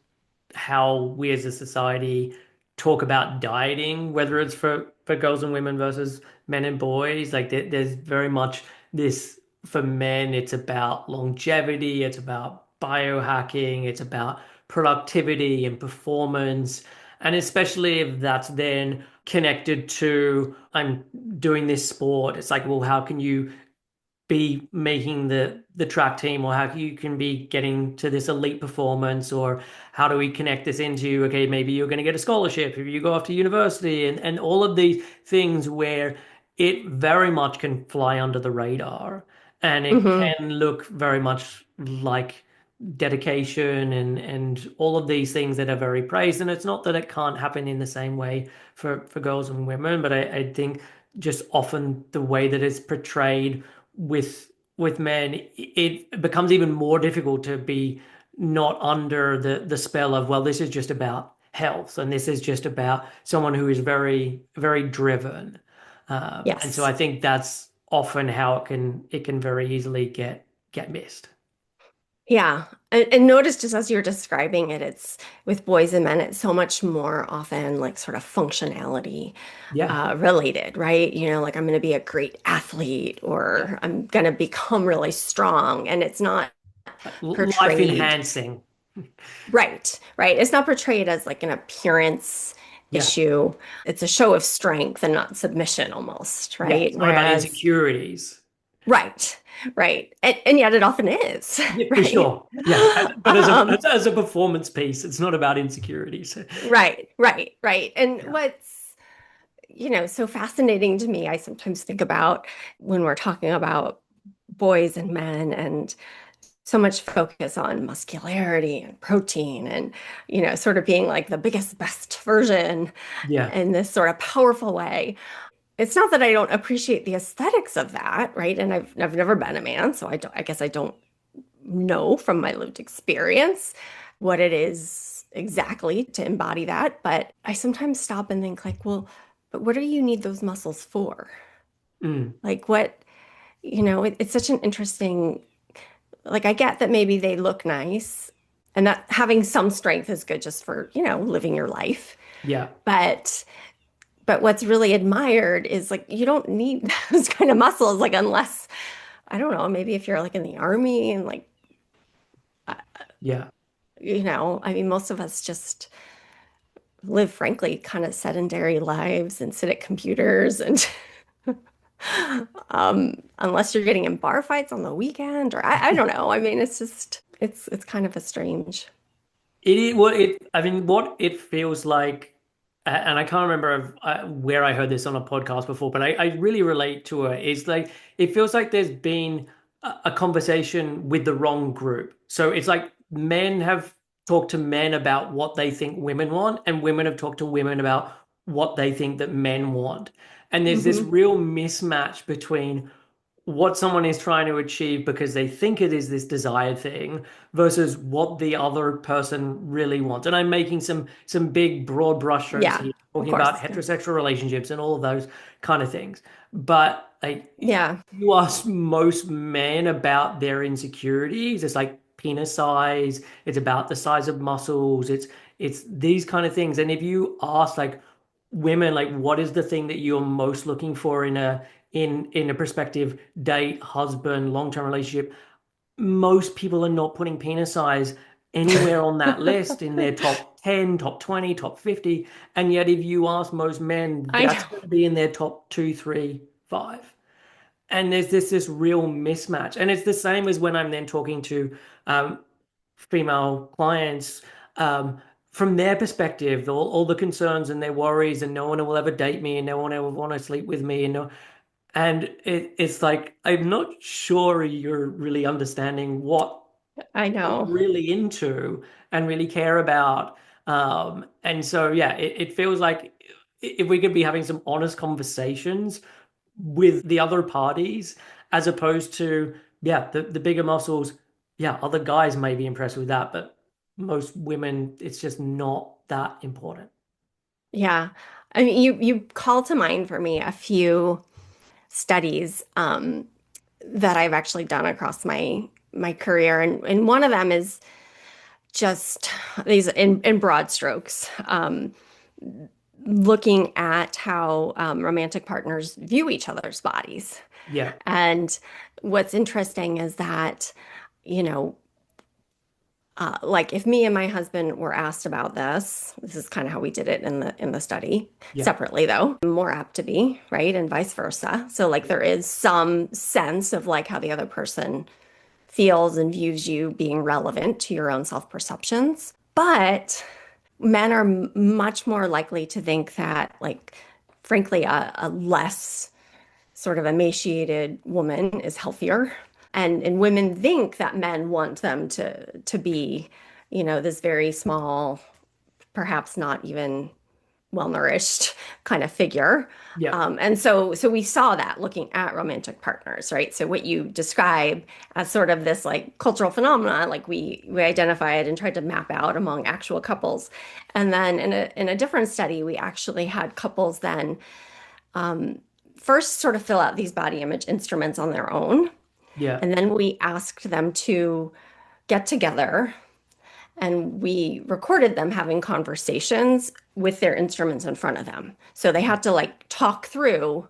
how we as a society talk about dieting, whether it's for girls and women versus men and boys. Like there's very much this for men, it's about longevity, it's about biohacking, it's about productivity and performance. And especially if that's then connected to I'm doing this sport, it's like, well, how can you be making the track team or how you can be getting to this elite performance or how do we connect this into okay maybe you're going to get a scholarship if you go off to university and all of these things where it very much can fly under the radar and it mhm. can look very much like dedication and all of these things that are very praised and it's not that it can't happen in the same way for girls and women but I think just often the way that it's portrayed with men, it becomes even more difficult to be not under the spell of, well, this is just about health and this is just about someone who is very, very driven. And so Yes. I think that's often how it can very easily get missed. Yeah. And notice just as you're describing it, it's with boys and men, it's so much more often like sort of functionality Yeah. related, right? Like I'm going to be a great athlete Yeah. or I'm going to become really strong. And it's not Life portrayed, enhancing. right, right. It's not portrayed as like an appearance Yeah. issue. It's a show of strength and not submission almost, Yeah. right? It's not about Whereas, insecurities. right, right. And yet it often is, Yeah, for right? sure. Yeah. But Um, as a performance piece, it's not about insecurities. right, right, right. And Yeah. what's, so fascinating to me, I sometimes think about when we're talking about boys and men and so much focus on muscularity and protein and, sort of being like the biggest, best version Yeah. in this sort of powerful way. It's not that I don't appreciate the aesthetics of that, right? And I've never been a man, so I guess I don't know from my lived experience what it is exactly to embody that. But I sometimes stop and think like, well, but what do you need those muscles for? Mm. Like what, it's such an interesting, like I get that maybe they look nice and that having some strength is good just for, living your life. Yeah. But what's really admired is like you don't need those kind of muscles, like unless, I don't know, maybe if you're like in the army and like, uh, Yeah. I mean, most of us just live, frankly, kind of sedentary lives and sit at computers and unless you're getting in bar fights on the weekend or I don't know. I mean, it's just it's kind of a strange. It is what it, I mean, what it feels like, and I can't remember where I heard this on a podcast before, but I really relate to it. Is like, it feels like there's been a conversation with the wrong group. So it's like men have talked to men about what they think women want, and women have talked to women about what they think that men want. And there's this Hmm. real mismatch between what someone is trying to achieve because they think it is this desired thing versus what the other person really wants. And I'm making some big broad brushstrokes Yeah, here, of talking about course. Yeah. heterosexual relationships and all of those kind of things. But like, Yeah. you ask most men about their insecurities, it's like penis size, it's about the size of muscles, it's these kind of things. And if you ask like women, like, what is the thing that you're most looking for in a prospective date, husband, long-term relationship, most people are not putting penis size anywhere on that list in their top 10, top 20, top 50. And yet if you ask most men, I that's know. going to be in their top two, three, five. And there's this real mismatch. And it's the same as when I'm then talking to um, female clients, um, from their perspective, all the concerns and their worries, and no one will ever date me, and no one ever want to sleep with me, and no, and it's like, I'm not sure you're really understanding what I you're know. really into and really care about. And so, yeah, it feels like if we could be having some honest conversations with the other parties, as opposed to, yeah, the bigger muscles, yeah, other guys may be impressed with that, but most women, it's just not that important. Yeah. I mean, you call to mind for me a few studies that I've actually done across my career, and one of them is just these in broad strokes, looking at how romantic partners view each other's bodies. Yeah, And what's interesting is that, you know, like if me and my husband were asked about this is kind of how we did it in the study, yeah, separately though, more apt to be, right? And vice versa. So like there is some sense of like how the other person feels and views you being relevant to your own self-perceptions. But men are much more likely to think that like frankly a less sort of emaciated woman is healthier. And women think that men want them to be, this very small, perhaps not even well-nourished kind of figure. yeah, And so we saw that looking at romantic partners, right? So what you describe as sort of this like cultural phenomena, like we identified and tried to map out among actual couples. And then in a different study, we actually had couples then first sort of fill out these body image instruments on their own. yeah, And then we asked them to get together and we recorded them having conversations with their instruments in front of them. So they had to like talk through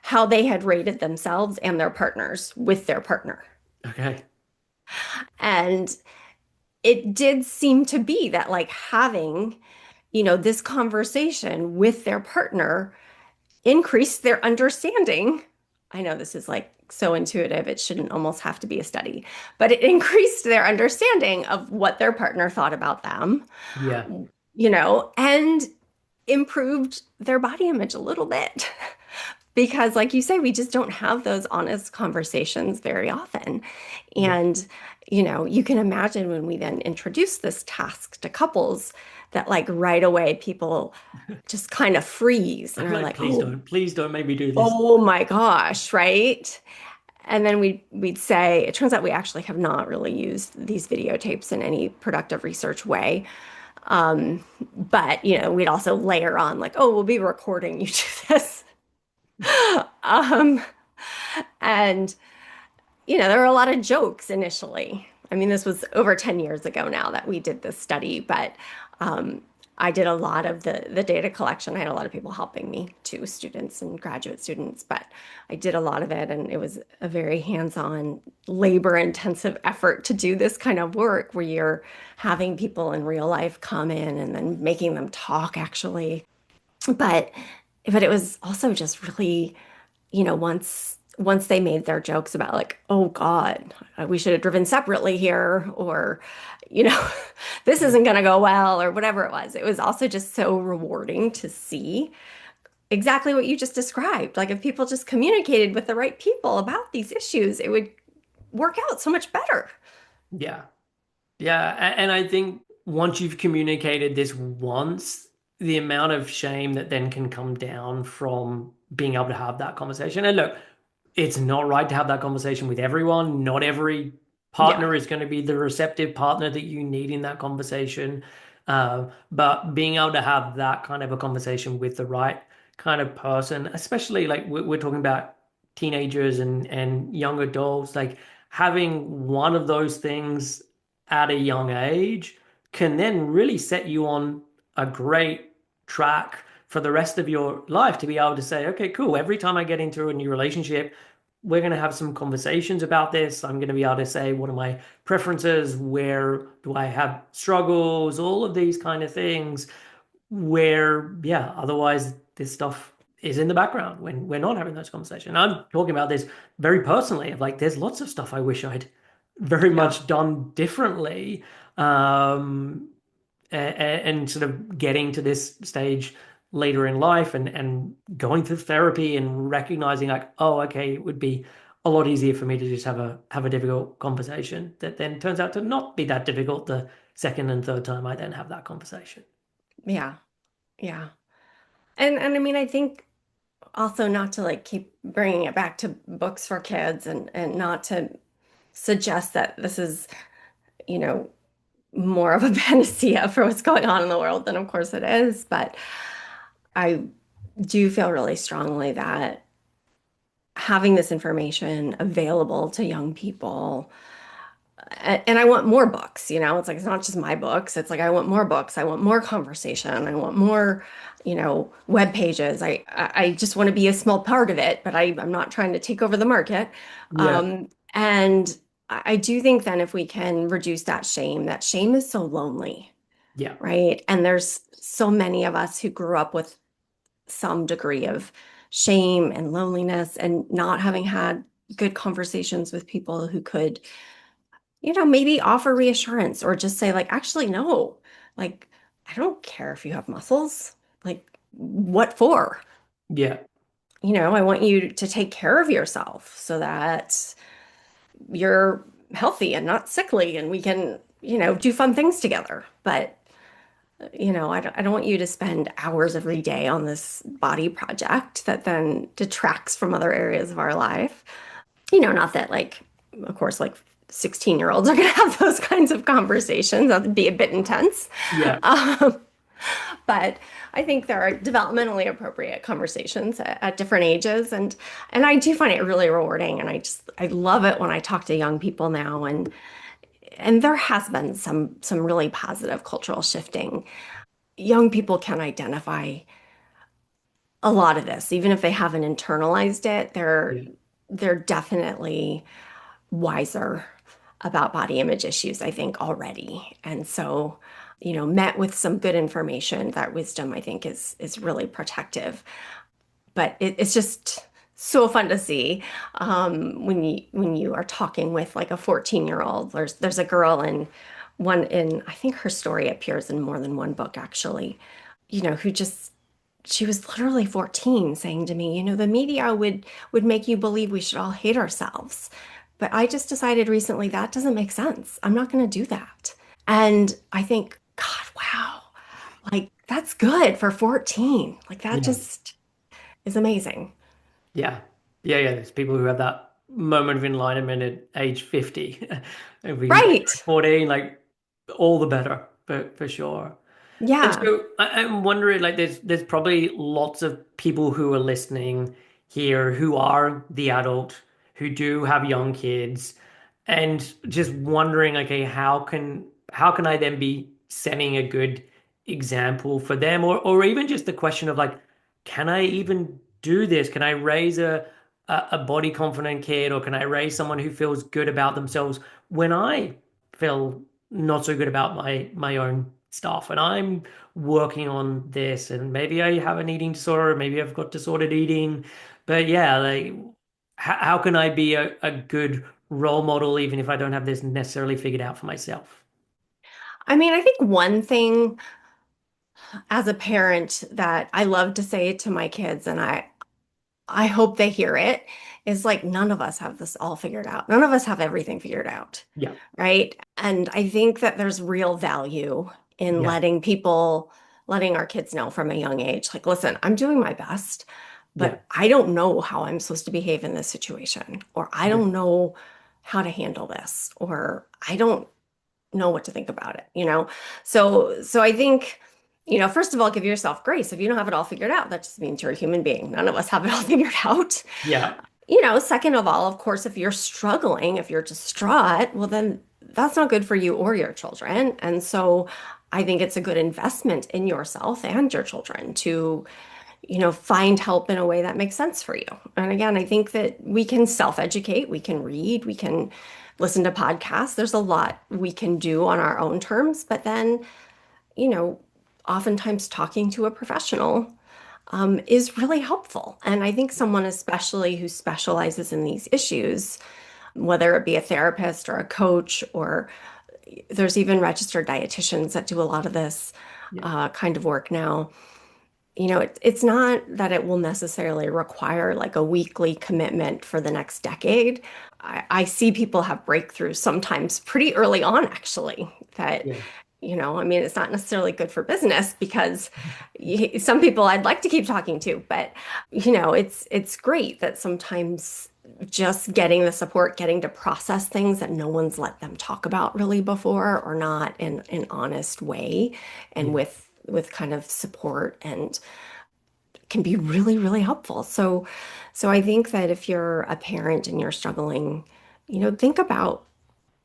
how they had rated themselves and their partners with their partner. Okay. And it did seem to be that like having, this conversation with their partner increased their understanding. I know this is like so intuitive, it shouldn't almost have to be a study, but it increased their understanding of what their partner thought about them, Yeah. and improved their body image a little bit. Because, like you say, we just don't have those honest conversations very often. Yeah. And, you can imagine when we then introduce this task to couples that, like, right away people just kind of freeze and I'm are like, like, oh, please don't make me do this. oh my gosh, right? And then we'd say, it turns out we actually have not really used these videotapes in any productive research way. But, we'd also layer on like, oh, we'll be recording you do this. Um, and, there were a lot of jokes initially. I mean, this was over 10 years ago now that we did this study, but um, I did a lot of the data collection. I had a lot of people helping me too, students and graduate students, but I did a lot of it, and it was a very hands-on, labor-intensive effort to do this kind of work where you're having people in real life come in and then making them talk actually. But it was also just really, once they made their jokes about like, oh God, we should have driven separately here, or, you know, this isn't going to go well, or whatever it was. It was also just so rewarding to see exactly what you just described. Like if people just communicated with the right people about these issues, it would work out so much better. Yeah. Yeah. And I think once you've communicated this once, the amount of shame that then can come down from being able to have that conversation. And look, it's not right to have that conversation with everyone. Not every Yeah. partner is going to be the receptive partner that you need in that conversation. But being able to have that kind of a conversation with the right kind of person, especially like we're talking about teenagers and young adults, like having one of those things at a young age can then really set you on a great track for the rest of your life to be able to say, okay, cool. Every time I get into a new relationship, we're going to have some conversations about this. I'm going to be able to say, what are my preferences? Where do I have struggles? All of these kind of things where, yeah, otherwise this stuff is in the background when we're not having those conversations. I'm talking about this very personally of like, there's lots of stuff I wish I'd very Yeah. much done differently. Um, and sort of getting to this stage later in life and going through therapy and recognizing like, oh, okay, it would be a lot easier for me to just have a difficult conversation that then turns out to not be that difficult the second and third time I then have that conversation. Yeah. Yeah. And I mean, I think also not to like keep bringing it back to books for kids and not to suggest that this is, you know, more of a panacea for what's going on in the world than of course it is, but I do feel really strongly that having this information available to young people, and I want more books, it's like it's not just my books, it's like I want more books, I want more conversation, I want more, web pages. I just want to be a small part of it, but I'm not trying to take over the market. Yeah, And I do think then if we can reduce that shame is so lonely, yeah, right? And there's so many of us who grew up with some degree of shame and loneliness and not having had good conversations with people who could, maybe offer reassurance or just say, like, actually, no, like, I don't care if you have muscles. Like, what for? yeah, I want you to take care of yourself so that you're healthy and not sickly and we can, do fun things together. But I don't want you to spend hours every day on this body project that then detracts from other areas of our life. Not that like, of course, like 16-year-olds are going to have those kinds of conversations. That would be a bit intense. yeah, Um, but I think there are developmentally appropriate conversations at different ages. And I do find it really rewarding. And I love it when I talk to young people now and and there has been some really positive cultural shifting. Young people can identify a lot of this, even if they haven't internalized it. Yeah. They're definitely wiser about body image issues, I think, already. And so, met with some good information, that wisdom, I think, is really protective. But it's just so fun to see when you are talking with like a 14-year-old. There's a girl in I think her story appears in more than one book actually, who just she was literally 14 saying to me, the media would make you believe we should all hate ourselves. But I just decided recently that doesn't make sense. I'm not going to do that. And I think, God, wow, like that's good for 14. Like that Yeah. just is amazing. Yeah. Yeah. Yeah. There's people who have that moment of enlightenment at age 50. If we can get Right. there at 14, like all the better for sure. And Yeah. so I'm wondering, like, there's probably lots of people who are listening here who are the adult, who do have young kids, and just wondering, okay, how can I then be setting a good example for them, or even just the question of like, can I even do this? Can I raise a body confident kid, or can I raise someone who feels good about themselves when I feel not so good about my own stuff, and I'm working on this, and maybe I have an eating disorder, maybe I've got disordered eating, but yeah, like how can I be a good role model even if I don't have this necessarily figured out for myself? I mean, I think one thing as a parent that I love to say to my kids, and I hope they hear it, is like none of us have this all figured out. None of us have everything figured out, Yeah, right? And I think that there's real value in yeah, letting our kids know from a young age, like, listen, I'm doing my best, yeah, but I don't know how I'm supposed to behave in this situation, or I yeah, don't know how to handle this, or I don't know what to think about it. So I think, first of all, give yourself grace. If you don't have it all figured out, that just means you're a human being. None of us have it all figured out. yeah, Second of all, of course, if you're struggling, if you're distraught, well, then that's not good for you or your children. And so I think it's a good investment in yourself and your children to, find help in a way that makes sense for you. And again, I think that we can self-educate, we can read, we can listen to podcasts. There's a lot we can do on our own terms, but then, you know, oftentimes talking to a professional is really helpful. And I think someone, especially who specializes in these issues, whether it be a therapist or a coach, or there's even registered dietitians that do a lot of this yeah, kind of work now. It's not that it will necessarily require like a weekly commitment for the next decade. I see people have breakthroughs sometimes pretty early on, actually, that, yeah, I mean, it's not necessarily good for business because some people I'd like to keep talking to, but, it's great that sometimes just getting the support, getting to process things that no one's let them talk about really before, or not in an honest way, and yeah, with kind of support, and can be really, really helpful. So I think that if you're a parent and you're struggling, think about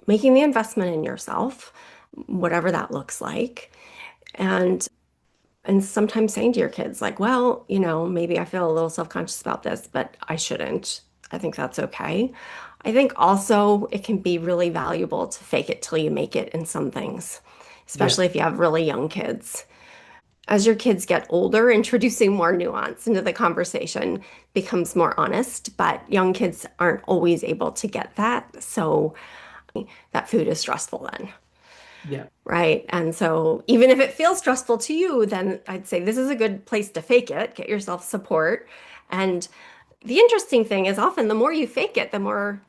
making the investment in yourself, whatever that looks like. And sometimes saying to your kids, like, well, maybe I feel a little self-conscious about this, but I shouldn't. I think that's okay. I think also it can be really valuable to fake it till you make it in some things, yeah, especially if you have really young kids. As your kids get older, introducing more nuance into the conversation becomes more honest, but young kids aren't always able to get that. So that food is stressful then, yeah, right? And so even if it feels stressful to you, then I'd say this is a good place to fake it, get yourself support. And the interesting thing is often the more you fake it, the more,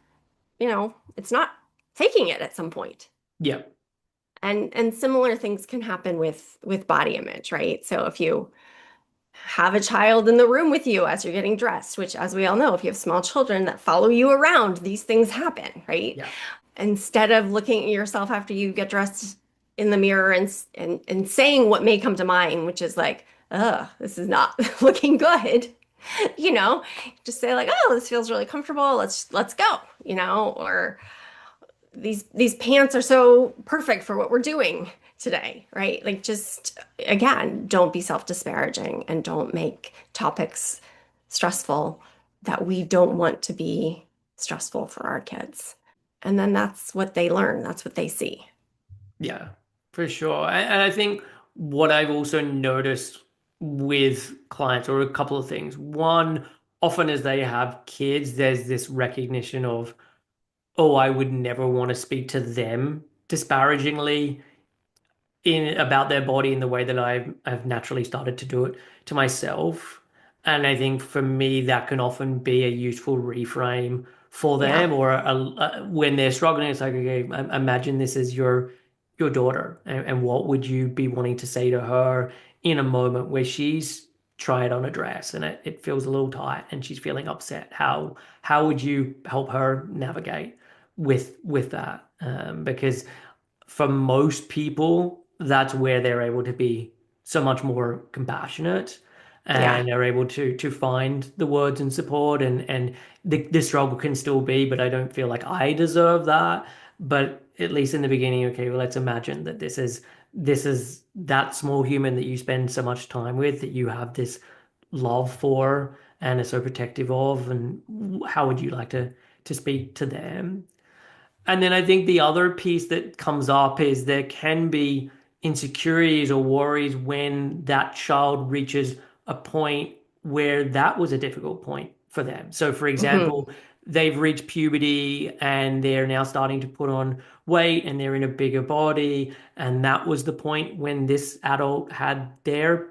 it's not faking it at some point. yeah, And similar things can happen with body image, right? So if you have a child in the room with you as you're getting dressed, which, as we all know, if you have small children that follow you around, these things happen, right? yeah, Instead of looking at yourself after you get dressed in the mirror and saying what may come to mind, which is like, this is not looking good, you know, just say like, oh, this feels really comfortable. Let's go, or these pants are so perfect for what we're doing today, right? Like just again, don't be self-disparaging and don't make topics stressful that we don't want to be stressful for our kids. And then that's what they learn, that's what they see. Yeah, for sure. And I think what I've also noticed with clients or a couple of things. One, often as they have kids, there's this recognition of, oh, I would never want to speak to them disparagingly in about their body in the way that I've naturally started to do it to myself. And I think for me, that can often be a useful reframe for Yeah. them, or when they're struggling, it's like, okay, imagine this is your daughter, and what would you be wanting to say to her in a moment where she's tried on a dress and it feels a little tight and she's feeling upset? How would you help her navigate with that? Because for most people, that's where they're able to be so much more compassionate Yeah. and are able to find the words and support, and the struggle can still be, but I don't feel like I deserve that. But at least in the beginning, okay, well, let's imagine that this is that small human that you spend so much time with, that you have this love for and are so protective of, and how would you like to speak to them? And then I think the other piece that comes up is there can be insecurities or worries when that child reaches a point where that was a difficult point for them. So, for Hmm. example, they've reached puberty and they're now starting to put on weight and they're in a bigger body. And that was the point when this adult had their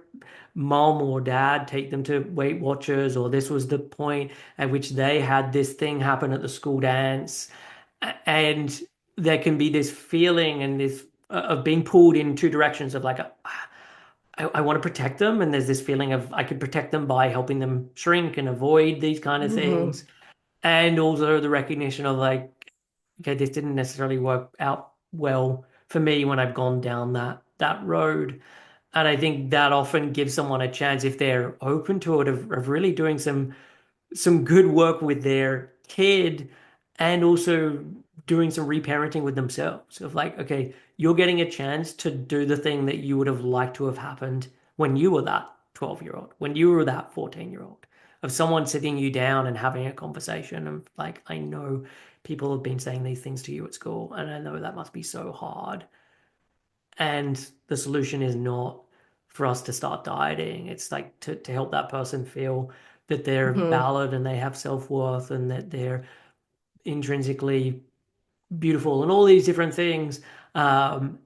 mom or dad take them to Weight Watchers, or this was the point at which they had this thing happen at the school dance. And there can be this feeling and this of being pulled in two directions of like, I want to protect them, and there's this feeling of I could protect them by helping them shrink and avoid these kind of Hmm. things, and also the recognition of like, okay, this didn't necessarily work out well for me when I've gone down that road. And I think that often gives someone a chance, if they're open to it, of really doing some good work with their kid, and also doing some reparenting with themselves of like, okay, you're getting a chance to do the thing that you would have liked to have happened when you were that 12-year-old, when you were that 14-year-old, of someone sitting you down and having a conversation of like, I know people have been saying these things to you at school, and I know that must be so hard. And the solution is not for us to start dieting. It's like to help that person feel that they're Hmm. valid and they have self-worth and that they're intrinsically beautiful and all these different things. And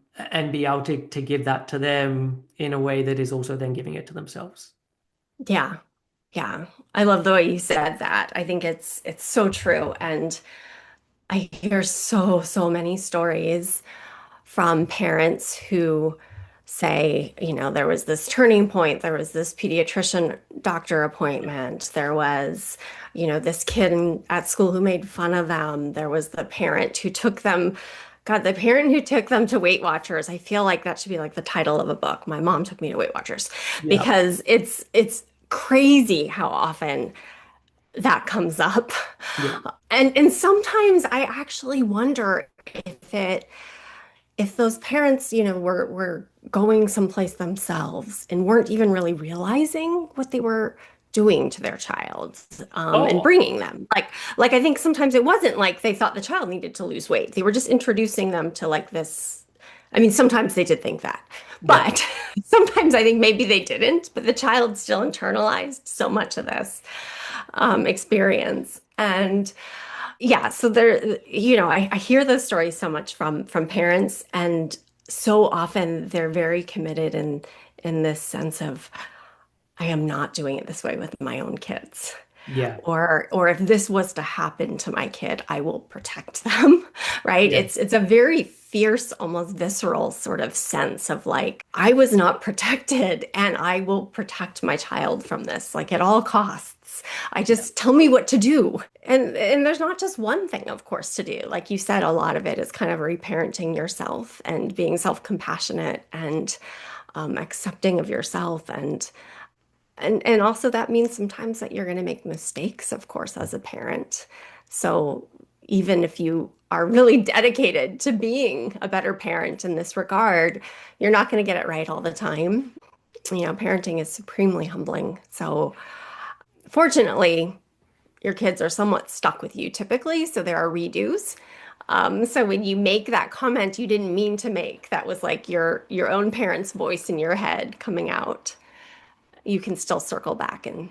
be able to give that to them in a way that is also then giving it to themselves. Yeah. Yeah. I love the way you said that. I think it's so true. And I hear so many stories from parents who say, there was this turning point, there was this pediatrician doctor appointment, there was, this kid at school who made fun of them, there was the parent who took them, God, the parent who took them to Weight Watchers. I feel like that should be like the title of a book. My mom took me to Weight Watchers Yeah. because it's crazy how often that comes up. Yeah. And sometimes I actually wonder if those parents, were going someplace themselves and weren't even really realizing what they were doing to their child, and Oh, bringing them. Like I think sometimes it wasn't like they thought the child needed to lose weight. They were just introducing them to like this. I mean, sometimes they did think that, yeah. but sometimes I think maybe they didn't, but the child still internalized so much of this experience. And yeah, so there, I hear those stories so much from parents, and so often they're very committed in this sense of I am not doing it this way with my own kids. Yeah. Or if this was to happen to my kid, I will protect them, right? Yeah. It's a very fierce, almost visceral sort of sense of like, I was not protected and I will protect my child from this, like at all costs. I Yeah. just tell me what to do. And there's not just one thing, of course, to do. Like you said, a lot of it is kind of reparenting yourself and being self-compassionate and accepting of yourself and also that means sometimes that you're going to make mistakes, of course, as a parent. So, even if you are really dedicated to being a better parent in this regard, you're not going to get it right all the time. Parenting is supremely humbling. So, fortunately, your kids are somewhat stuck with you typically, so there are redos. So when you make that comment you didn't mean to make, that was like your own parent's voice in your head coming out. You can still circle back and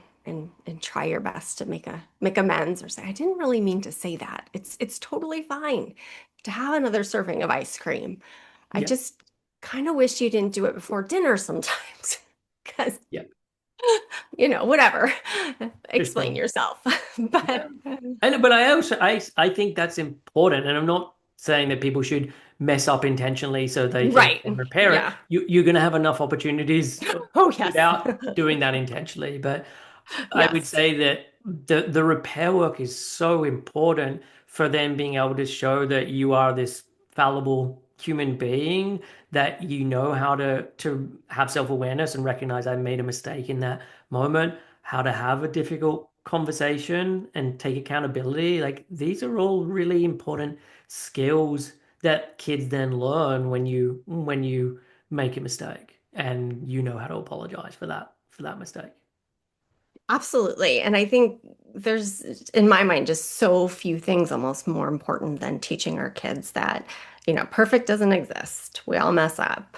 try your best to make amends or say, I didn't really mean to say that. It's totally fine to have another serving of ice cream. I Yeah. just kind of wish you didn't do it before dinner sometimes. Because, Yeah. whatever. For Explain sure. yourself. Yeah. But And but I also I think that's important, and I'm not saying that people should mess up intentionally so they right. can repair it. Yeah. You're going to have enough opportunities Oh, yes. without doing that intentionally. But I would Yes. say that the repair work is so important for them being able to show that you are this fallible human being, that you know how to have self-awareness and recognize I made a mistake in that moment, how to have a difficult conversation and take accountability. Like these are all really important skills that kids then learn when you make a mistake and you know how to apologize for that mistake. Absolutely. And I think there's, in my mind, just so few things almost more important than teaching our kids that, perfect doesn't exist. We all mess up.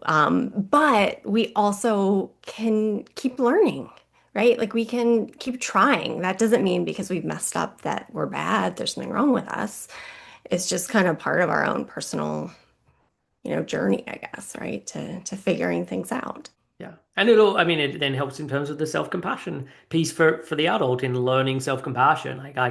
But we also can keep learning, right? Like we can keep trying. That doesn't mean because we've messed up that we're bad, there's something wrong with us. It's just kind of part of our own personal, journey, I guess, right? To figuring things out. Yeah. And I mean, it then helps in terms of the self-compassion piece for the adult in learning self-compassion. Like I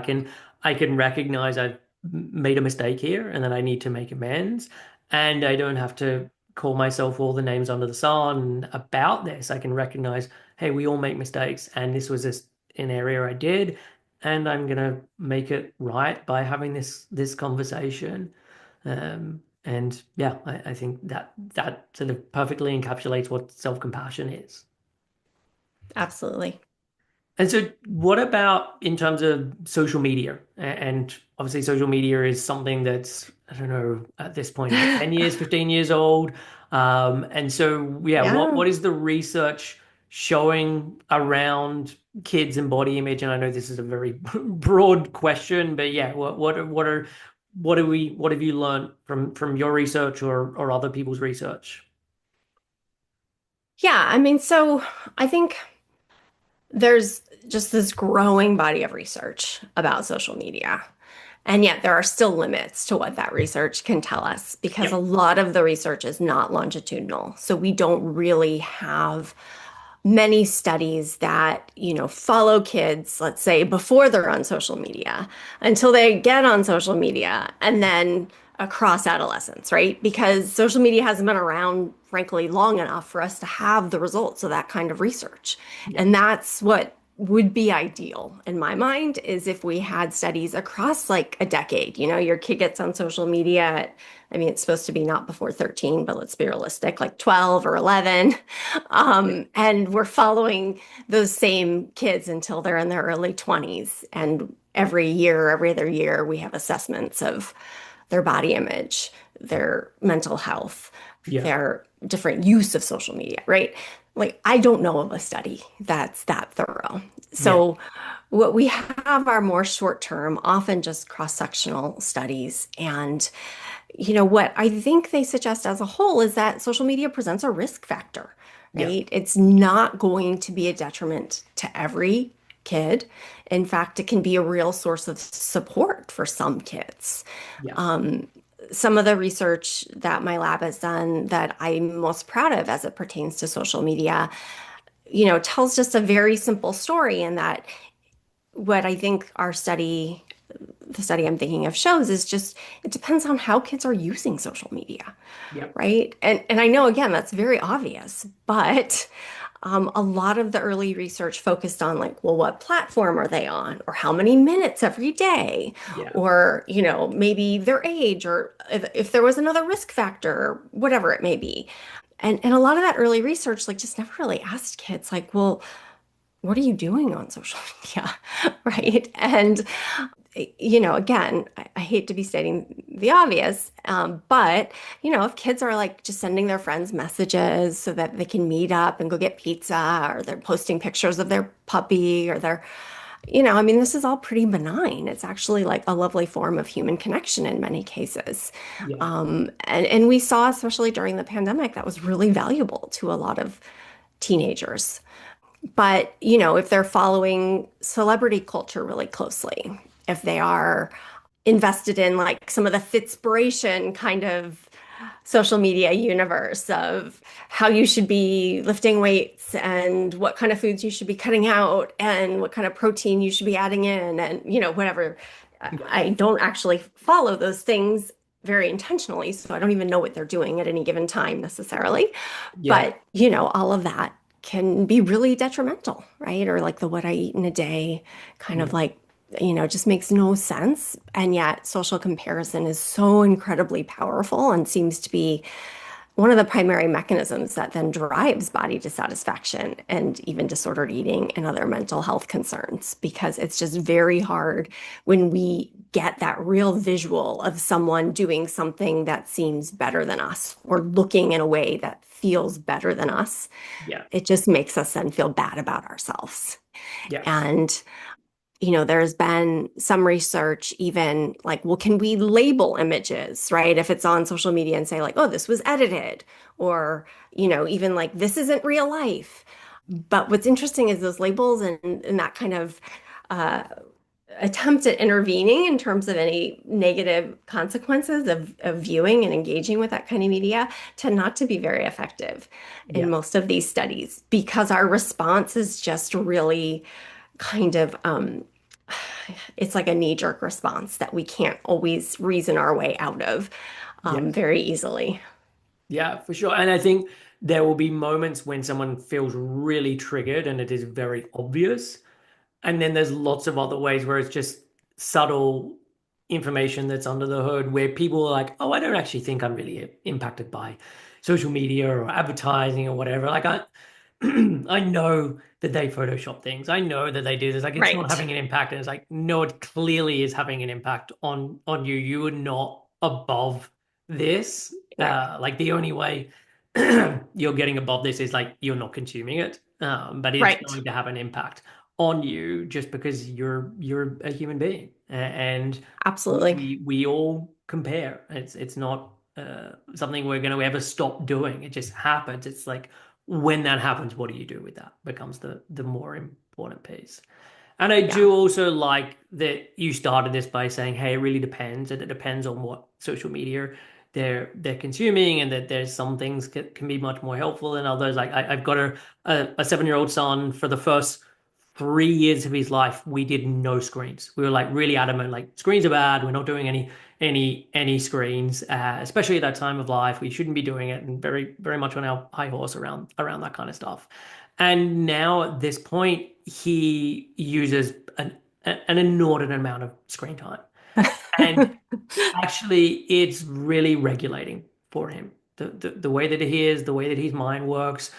can recognize I've made a mistake here and that I need to make amends. And I don't have to call myself all the names under the sun about this. I can recognize, hey, we all make mistakes, and this was an area I did, and I'm gonna make it right by having this conversation. And yeah, I think that sort of perfectly encapsulates what self-compassion is. Absolutely. And so, what about in terms of social media? And obviously, social media is something that's, I don't know, at this point, like 10 years, 15 years old. And so, yeah, Yeah. what is the research showing around kids and body image? And I know this is a very broad question, but yeah, what have you learned from your research or other people's research? Yeah, I mean, so I think there's just this growing body of research about social media. And yet there are still limits to what that research can tell us because a Yep. lot of the research is not longitudinal. So we don't really have many studies that, follow kids, let's say, before they're on social media, until they get on social media, and then across adolescence, right? Because social media hasn't been around, frankly, long enough for us to have the results of that kind of research. Yep. And that's what would be ideal in my mind is if we had studies across like a decade. Your kid gets on social media at, I mean, it's supposed to be not before 13, but let's be realistic, like 12 or 11. And we're following those same kids until they're in their early 20s. And every year, every other year, we have assessments of their body image, their mental health, Yeah. their different use of social media, right? Like, I don't know of a study that's that thorough. Yeah. So, what we have are more short term, often just cross sectional studies. And, what I think they suggest as a whole is that social media presents a risk factor, Yeah. right? It's not going to be a detriment to every kid. In fact, it can be a real source of support for some kids. Yeah. Some of the research that my lab has done that I'm most proud of as it pertains to social media, tells just a very simple story in that what I think the study I'm thinking of shows is just it depends on how kids are using social media, Yeah. right? And I know again that's very obvious, but a lot of the early research focused on like, well, what platform are they on, or how many minutes every day, Yeah. or maybe their age, or if there was another risk factor, or whatever it may be. And a lot of that early research like just never really asked kids like, well, what are you doing on social media? Yeah. Right. And again, I hate to be stating the obvious, but, if kids are like just sending their friends messages so that they can meet up and go get pizza, or they're posting pictures of their puppy or their, I mean, this is all pretty benign. It's actually like a lovely form of human connection in many cases. Yeah. And we saw, especially during the pandemic, that was really valuable to a lot of teenagers. But, if they're following celebrity culture really closely, if they are invested in like some of the Fitspiration kind of social media universe of how you should be lifting weights and what kind of foods you should be cutting out and what kind of protein you should be adding in and, whatever. Yeah. I don't actually follow those things very intentionally, so I don't even know what they're doing at any given time necessarily. Yeah. But, all of that can be really detrimental, right? Or like the what I eat in a day kind of Yeah. like, just makes no sense. And yet social comparison is so incredibly powerful and seems to be one of the primary mechanisms that then drives body dissatisfaction and even disordered eating and other mental health concerns, because it's just very hard when we get that real visual of someone doing something that seems better than us or looking in a way that feels better than us. Yeah. It just makes us then feel bad about ourselves. Yeah. And there's been some research even like, well, can we label images, right? If it's on social media and say like, oh, this was edited, or, even like this isn't real life. But what's interesting is those labels and that kind of uh, attempt at intervening in terms of any negative consequences of viewing and engaging with that kind of media tend not to be very effective in Yeah. most of these studies, because our response is just really kind of it's like a knee-jerk response that we can't always reason our way out of Yeah. very easily. Yeah, for sure. And I think there will be moments when someone feels really triggered and it is very obvious. And then there's lots of other ways where it's just subtle information that's under the hood where people are like, oh, I don't actually think I'm really impacted by social media or advertising or whatever. Like I know that they Photoshop things. I know that they do this. Like it's not Right. having an impact. And it's like, no, it clearly is having an impact on you. You are not above this. Right. Like the only way you're getting above this is like you're not consuming it. But it's Right. going to have an impact on you just because you're a human being. And Absolutely. we all compare. It's not something we're going to ever stop doing. It just happens. It's like when that happens, what do you do with that becomes the more important piece. And I Yeah. do also like that you started this by saying, hey, it really depends, and it depends on what social media they're consuming, and that there's some things can be much more helpful than others. Like I've got a 7-year-old son. For the first 3 years of his life, we did no screens. We were like really adamant, like screens are bad. We're not doing any screens, especially at that time of life. We shouldn't be doing it, and very much on our high horse around that kind of stuff. And now at this point, he uses an inordinate amount of screen time. And actually, it's really regulating for him. The way that he is, the way that his mind works,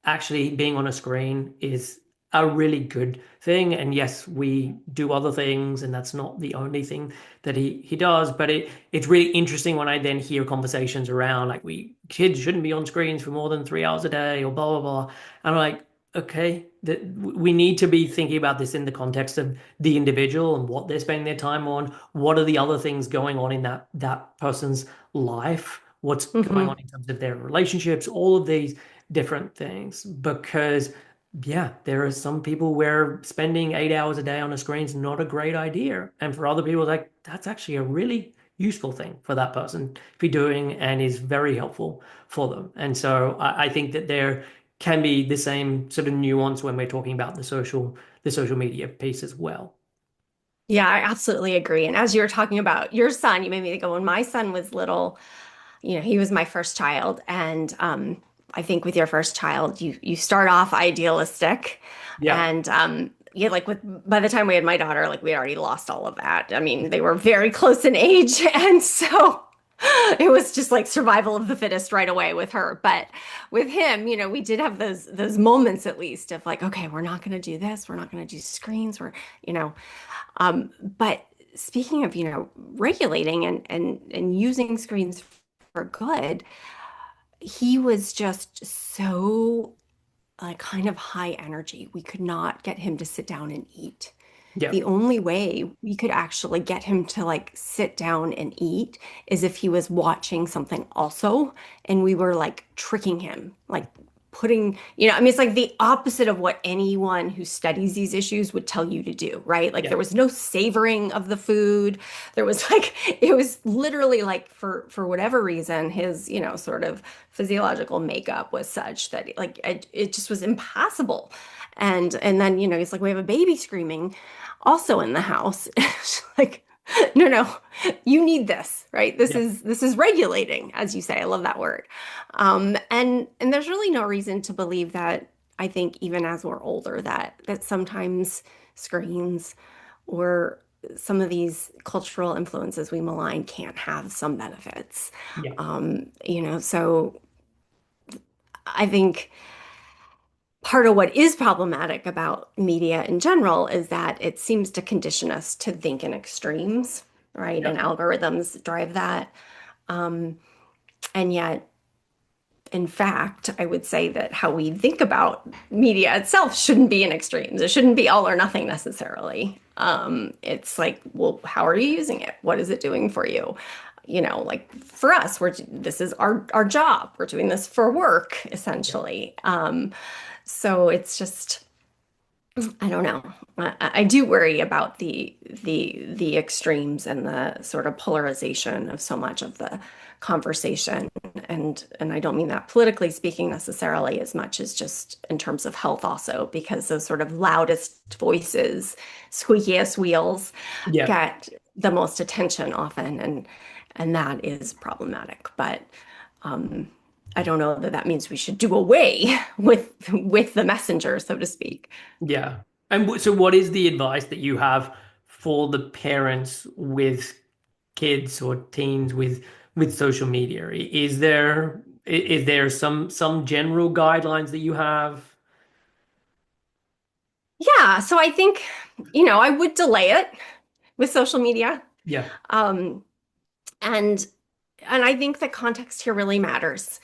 actually being on a screen is a really good thing. And yes, we do other things, and that's not the only thing that he does. But it's really interesting when I then hear conversations around like we kids shouldn't be on screens for more than 3 hours a day or blah blah blah. And I'm like, okay, that we need to be thinking about this in the context of the individual and what they're spending their time on. What are the other things going on in that person's life? What's going on Hmm. in terms of their relationships? All of these different things. Because yeah, there are some people where spending 8 hours a day on a screen is not a great idea, and for other people, like that's actually a really useful thing for that person to be doing and is very helpful for them. And so I think that there can be the same sort of nuance when we're talking about the social media piece as well. Yeah, I absolutely agree. And as you were talking about your son, you made me think of when my son was little, he was my first child. And I think with your first child, you start off idealistic. Yeah. And yeah, like by the time we had my daughter, like we had already lost all of that. I mean, they were very close in age. And so It was just like survival of the fittest right away with her. But with him, we did have those moments at least of like, okay, we're not going to do this. We're not going to do screens. You know, but speaking of, regulating and using screens for good, he was just so like kind of high energy. We could not get him to sit down and eat. Yeah. The only way we could actually get him to like sit down and eat is if he was watching something also, and we were like tricking him, like putting, I mean, it's like the opposite of what anyone who studies these issues would tell you to do, right? Like Yeah. there was no savoring of the food. There was like, it was literally like for whatever reason, his, sort of physiological makeup was such that like it just was impossible. And then, he's like, we have a baby screaming also in the house. Like, no, no, you need this, right? This Yeah. is regulating, as you say. I love that word. And there's really no reason to believe that. I think even as we're older, that sometimes screens or some of these cultural influences we malign can't have some benefits. Yeah. So I think part of what is problematic about media in general is that it seems to condition us to think in extremes, right? Yeah. And algorithms drive that. Um, and yet, in fact, I would say that how we think about media itself shouldn't be in extremes. It shouldn't be all or nothing necessarily. It's like, well, how are you using it? What is it doing for you? Like for us, this is our job. We're doing this for work, Yeah. essentially. So it's just, I don't know. I do worry about the extremes and the sort of polarization of so much of the conversation. And I don't mean that politically speaking necessarily as much as just in terms of health also, because those sort of loudest voices, squeakiest wheels Yeah. get the most attention often, and that is problematic. But um, I don't know that that means we should do away with the messenger, so to speak. Yeah. And so what is the advice that you have for the parents with kids or teens with social media? Is there some general guidelines that you have? Yeah, so I think, I would delay it with social media. Yeah. Um, and and I think the context here really matters.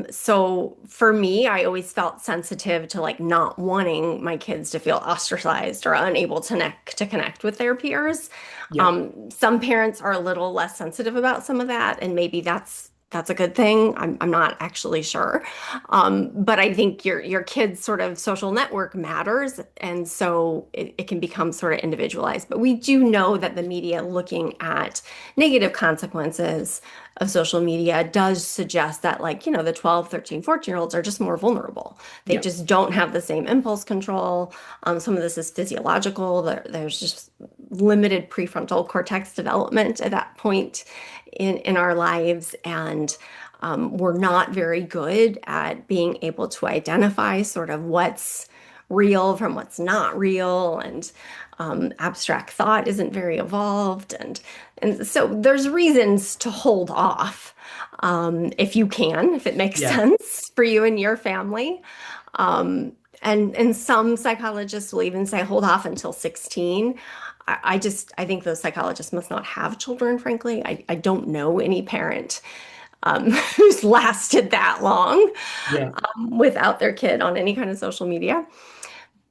So for me, I always felt sensitive to like not wanting my kids to feel ostracized or unable to connect with their peers. Yeah. Some parents are a little less sensitive about some of that, and maybe that's a good thing. I'm not actually sure. But I think your kid's sort of social network matters, and so it can become sort of individualized. But we do know that the media looking at negative consequences of social media does suggest that like, the 12, 13, 14-year-olds are just more vulnerable. They Yeah. just don't have the same impulse control. Some of this is physiological. There's just limited prefrontal cortex development at that point in our lives. And we're not very good at being able to identify sort of what's real from what's not real. And abstract thought isn't very evolved. And so there's reasons to hold off if you can, if it makes Yeah. sense for you and your family. And some psychologists will even say hold off until 16. I think those psychologists must not have children, frankly. I don't know any parent who's lasted that long Yeah. without their kid on any kind of social media.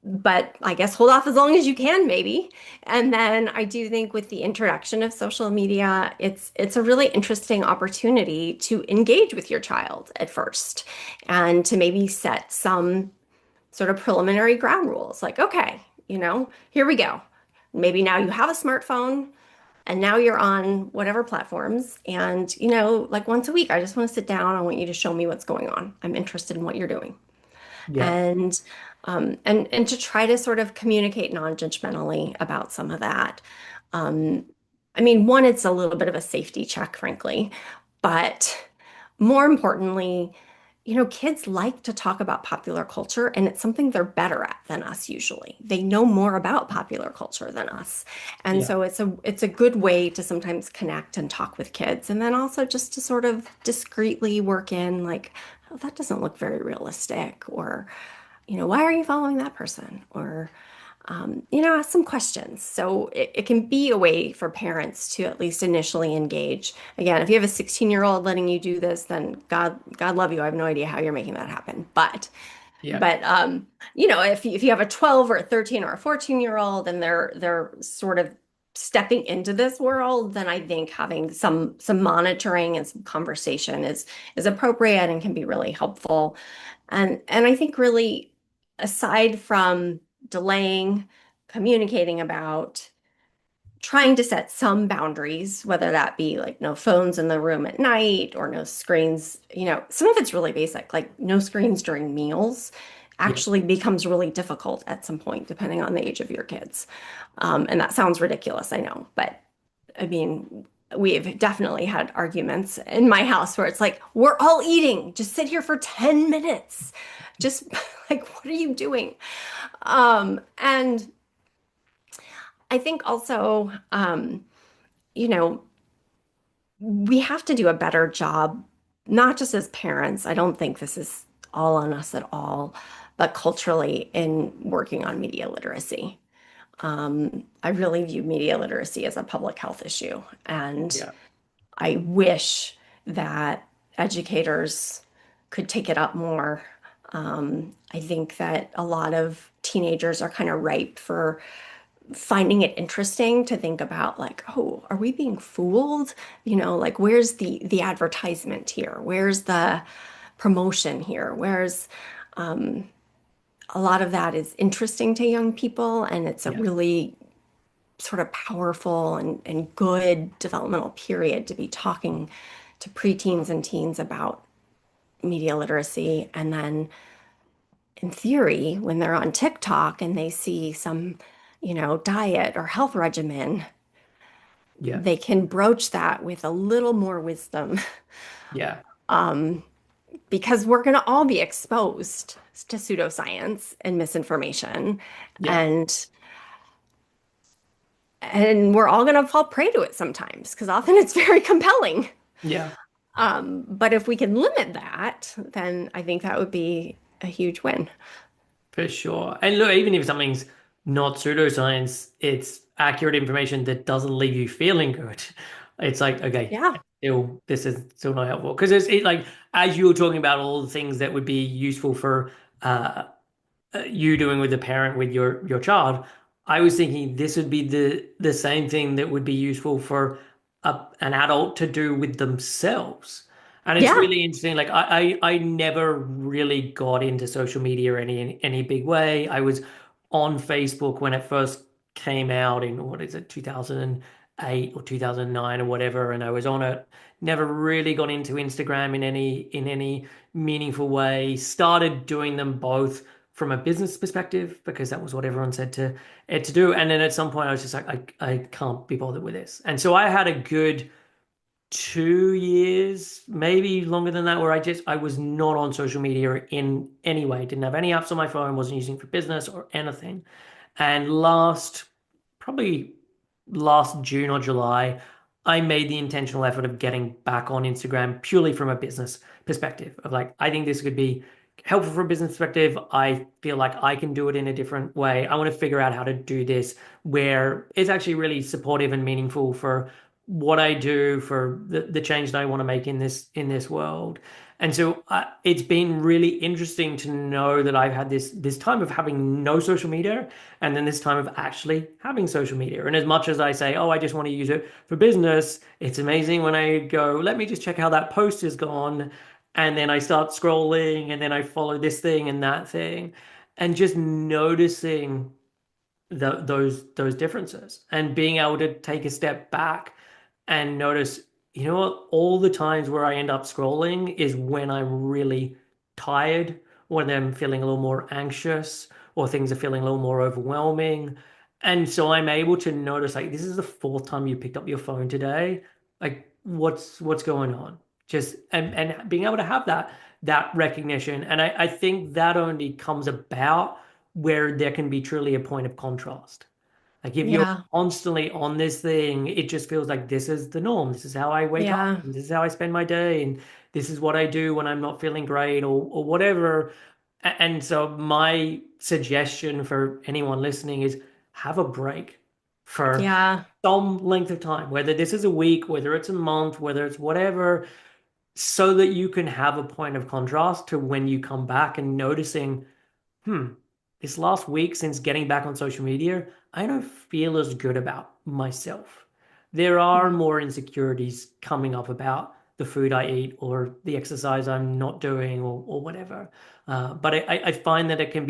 But I guess hold off as long as you can, maybe. And then I do think with the introduction of social media, it's a really interesting opportunity to engage with your child at first and to maybe set some sort of preliminary ground rules. Like, okay, here we go. Maybe now you have a smartphone and now you're on whatever platforms. And, like once a week, I just want to sit down. I want you to show me what's going on. I'm interested in what you're doing. Yeah. And to try to sort of communicate non-judgmentally about some of that. Um, I mean, one, it's a little bit of a safety check, frankly, but more importantly, kids like to talk about popular culture, and it's something they're better at than us usually. They know more about popular culture than us. And Yeah. so it's a good way to sometimes connect and talk with kids. And then also just to sort of discreetly work in like, oh, that doesn't look very realistic, or, why are you following that person? Or ask some questions. So it can be a way for parents to at least initially engage. Again, if you have a 16-year-old letting you do this, then God love you. I have no idea how you're making that happen. But Yeah. but if you have a 12 or a 13 or a 14-year-old and they're sort of stepping into this world, then I think having some monitoring and some conversation is appropriate and can be really helpful. And I think really aside from delaying, communicating about, trying to set some boundaries, whether that be like no phones in the room at night or no screens, some of it's really basic, like no screens during meals Yeah. actually becomes really difficult at some point, depending on the age of your kids. And that sounds ridiculous, I know, but I mean, we've definitely had arguments in my house where it's like, we're all eating, just sit here for 10 minutes. Just like, what are you doing? And I think also, you know, we have to do a better job, not just as parents. I don't think this is all on us at all, but culturally in working on media literacy. I really view media literacy as a public health issue, and Yeah. I wish that educators could take it up more. I think that a lot of teenagers are kind of ripe for finding it interesting to think about like, oh, are we being fooled? Like where's the advertisement here? Where's the promotion here? Where's a lot of that is interesting to young people, and it's a Yeah. really sort of powerful and good developmental period to be talking to preteens and teens about media literacy. And then in theory, when they're on TikTok and they see some, diet or health regimen, Yeah. they can broach that with a little more wisdom Yeah. because we're going to all be exposed to pseudoscience and misinformation, Yeah. and and we're all going to fall prey to it sometimes because often it's very compelling. Yeah. But if we can limit that, then I think that would be a huge win. For sure. And look, even if something's not pseudoscience, it's accurate information that doesn't leave you feeling good. It's like, okay, Yeah. still, this is still not helpful. Because it's like, as you were talking about all the things that would be useful for uh, you doing with the parent with your child, I was thinking this would be the same thing that would be useful for an adult to do with themselves. And it's Yeah. really interesting. Like I never really got into social media any big way. I was on Facebook when it first came out in what is it, 2008 or 2009 or whatever, and I was on it. Never really got into Instagram in any meaningful way. Started doing them both from a business perspective because that was what everyone said to do. And then at some point I was just like, I can't be bothered with this. And so I had a good 2 years, maybe longer than that, where I was not on social media in any way. Didn't have any apps on my phone, wasn't using it for business or anything. And probably last June or July, I made the intentional effort of getting back on Instagram purely from a business perspective of like, I think this could be helpful from a business perspective. I feel like I can do it in a different way. I want to figure out how to do this where it's actually really supportive and meaningful for what I do, for the change that I want to make in this world. And so it's been really interesting to know that I've had this time of having no social media and then this time of actually having social media. And as much as I say, oh, I just want to use it for business, it's amazing when I go, let me just check how that post has gone. And then I start scrolling and then I follow this thing and that thing. And just noticing those differences and being able to take a step back and notice, you know what, all the times where I end up scrolling is when I'm really tired, when I'm feeling a little more anxious, or things are feeling a little more overwhelming. And so I'm able to notice like this is the fourth time you picked up your phone today. Like what's going on? just and being able to have that recognition. And I think that only comes about where there can be truly a point of contrast. Like if you're Yeah. constantly on this thing, it just feels like this is the norm. This is how I wake up, Yeah. and this is how I spend my day, and this is what I do when I'm not feeling great or whatever. And so my suggestion for anyone listening is have a break for Yeah. some length of time, whether this is a week, whether it's a month, whether it's whatever, so that you can have a point of contrast to when you come back and noticing, hmm, this last week since getting back on social media, I don't feel as good about myself. There are Mhm. more insecurities coming up about the food I eat or the exercise I'm not doing or whatever. But I find that it can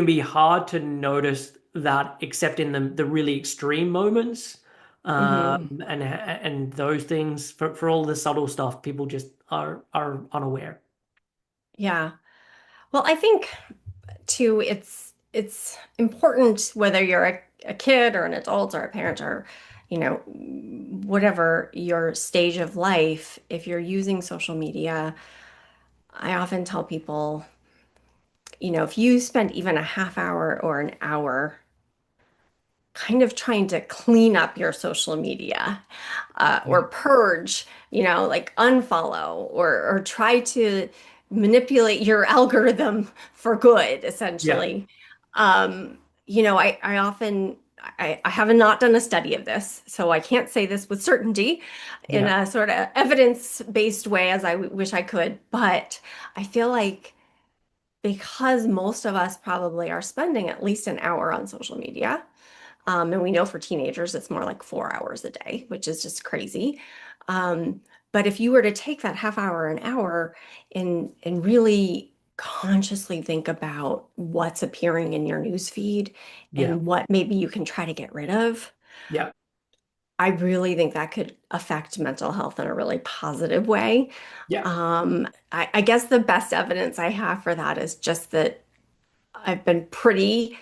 be hard to notice that except in the really extreme moments. Mhm. And those things for all the subtle stuff, people just are unaware. Yeah. Well, I think too, it's important whether you're a kid or an adult or a parent or, whatever your stage of life, if you're using social media, I often tell people, if you spend even a half hour or an hour kind of trying to clean up your social media Yeah. or purge, like unfollow or try to manipulate your algorithm for good, Yeah. essentially. Um, I often I have not done a study of this, so I can't say this with certainty in Yeah. a sort of evidence-based way as I wish I could, but I feel like because most of us probably are spending at least an hour on social media, and we know for teenagers, it's more like 4 hours a day, which is just crazy. But if you were to take that half hour, an hour, and really consciously think about what's appearing in your news feed Yeah. and what maybe you can try to get rid of, Yeah. I really think that could affect mental health in a really positive way. Yeah. I guess the best evidence I have for that is just that I've been pretty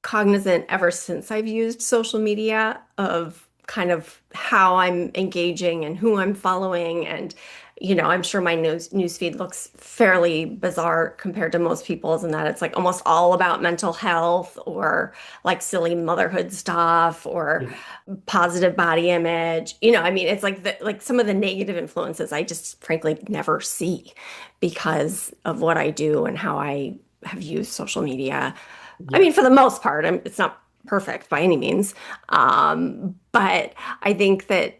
cognizant ever since I've used social media of kind of how I'm engaging and who I'm following. And, I'm sure my news feed looks fairly bizarre compared to most people's in that it's like almost all about mental health or like silly motherhood stuff or Yeah. positive body image. I mean, it's like like some of the negative influences I just frankly never see because of what I do and how I have used social media. I Yeah. mean, for the most part, it's not perfect by any means. But I think that,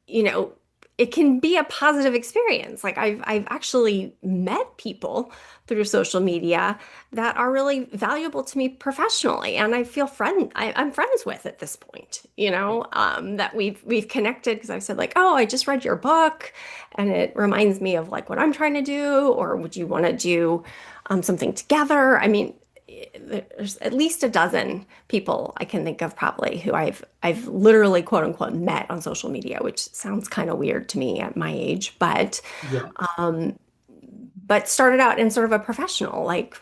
you know, it can be a positive experience. Like I've actually met people through social media that are really valuable to me professionally, and I'm friends with at this point. That we've connected because I've said like, oh, I just read your book, and it reminds me of like what I'm trying to do, or would you want to do something together? I mean, there's at least a dozen people I can think of probably who I've literally quote unquote met on social media, which sounds kind of weird to me at my age, Yeah. but started out in sort of a professional, like,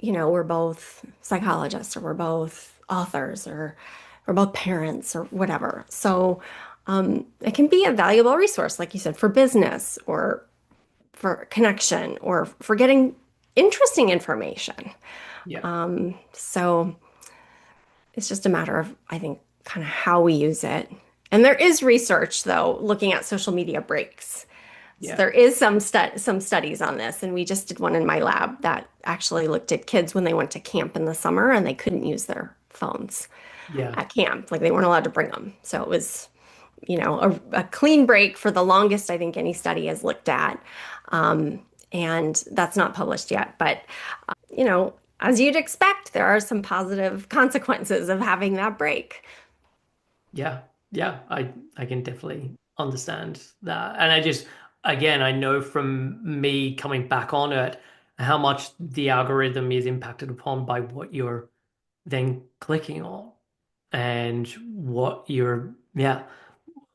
we're both psychologists or we're both authors or we're both parents or whatever. So it can be a valuable resource, like you said, for business or for connection or for getting interesting information. Yeah. So it's just a matter of, I think, kind of how we use it. And there is research, though, looking at social media breaks. So Yeah. there is some studies on this, and we just did one in my lab that actually looked at kids when they went to camp in the summer and they couldn't use their phones Yeah. at camp, like they weren't allowed to bring them. So it was, a clean break for the longest I think any study has looked at. And that's not published yet, but as you'd expect, there are some positive consequences of having that break. Yeah. Yeah. I can definitely understand that. And again, I know from me coming back on it how much the algorithm is impacted upon by what you're then clicking on and yeah,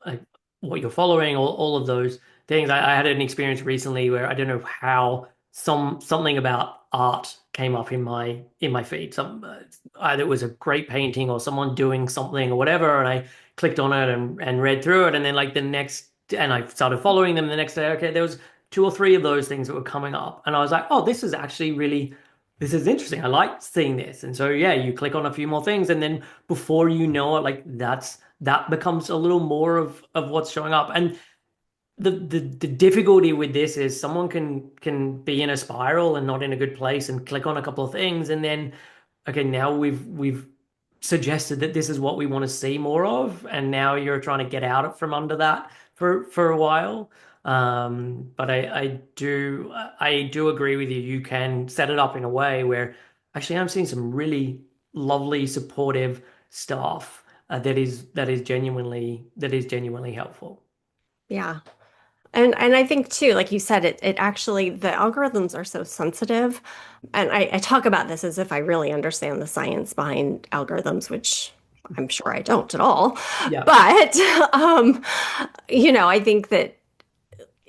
like what you're following, all of those things. I had an experience recently where I don't know how something about art came up in my feed. Either it was a great painting or someone doing something or whatever, and I clicked on it and read through it, and then like the next and I started following them the next day. Okay, there was two or three of those things that were coming up, and I was like, oh, this is actually really, this is interesting. I like seeing this. And so yeah, you click on a few more things, and then before you know it, like that becomes a little more of what's showing up. And the difficulty with this is someone can be in a spiral and not in a good place and click on a couple of things, and then okay, now we've suggested that this is what we want to see more of, and now you're trying to get out from under that for a while. But I do agree with you. You can set it up in a way where actually I'm seeing some really lovely supportive stuff that is genuinely helpful. Yeah. And I think too, like you said, it actually the algorithms are so sensitive. And I talk about this as if I really understand the science behind algorithms, which I'm sure I don't at all. Yeah, But I think that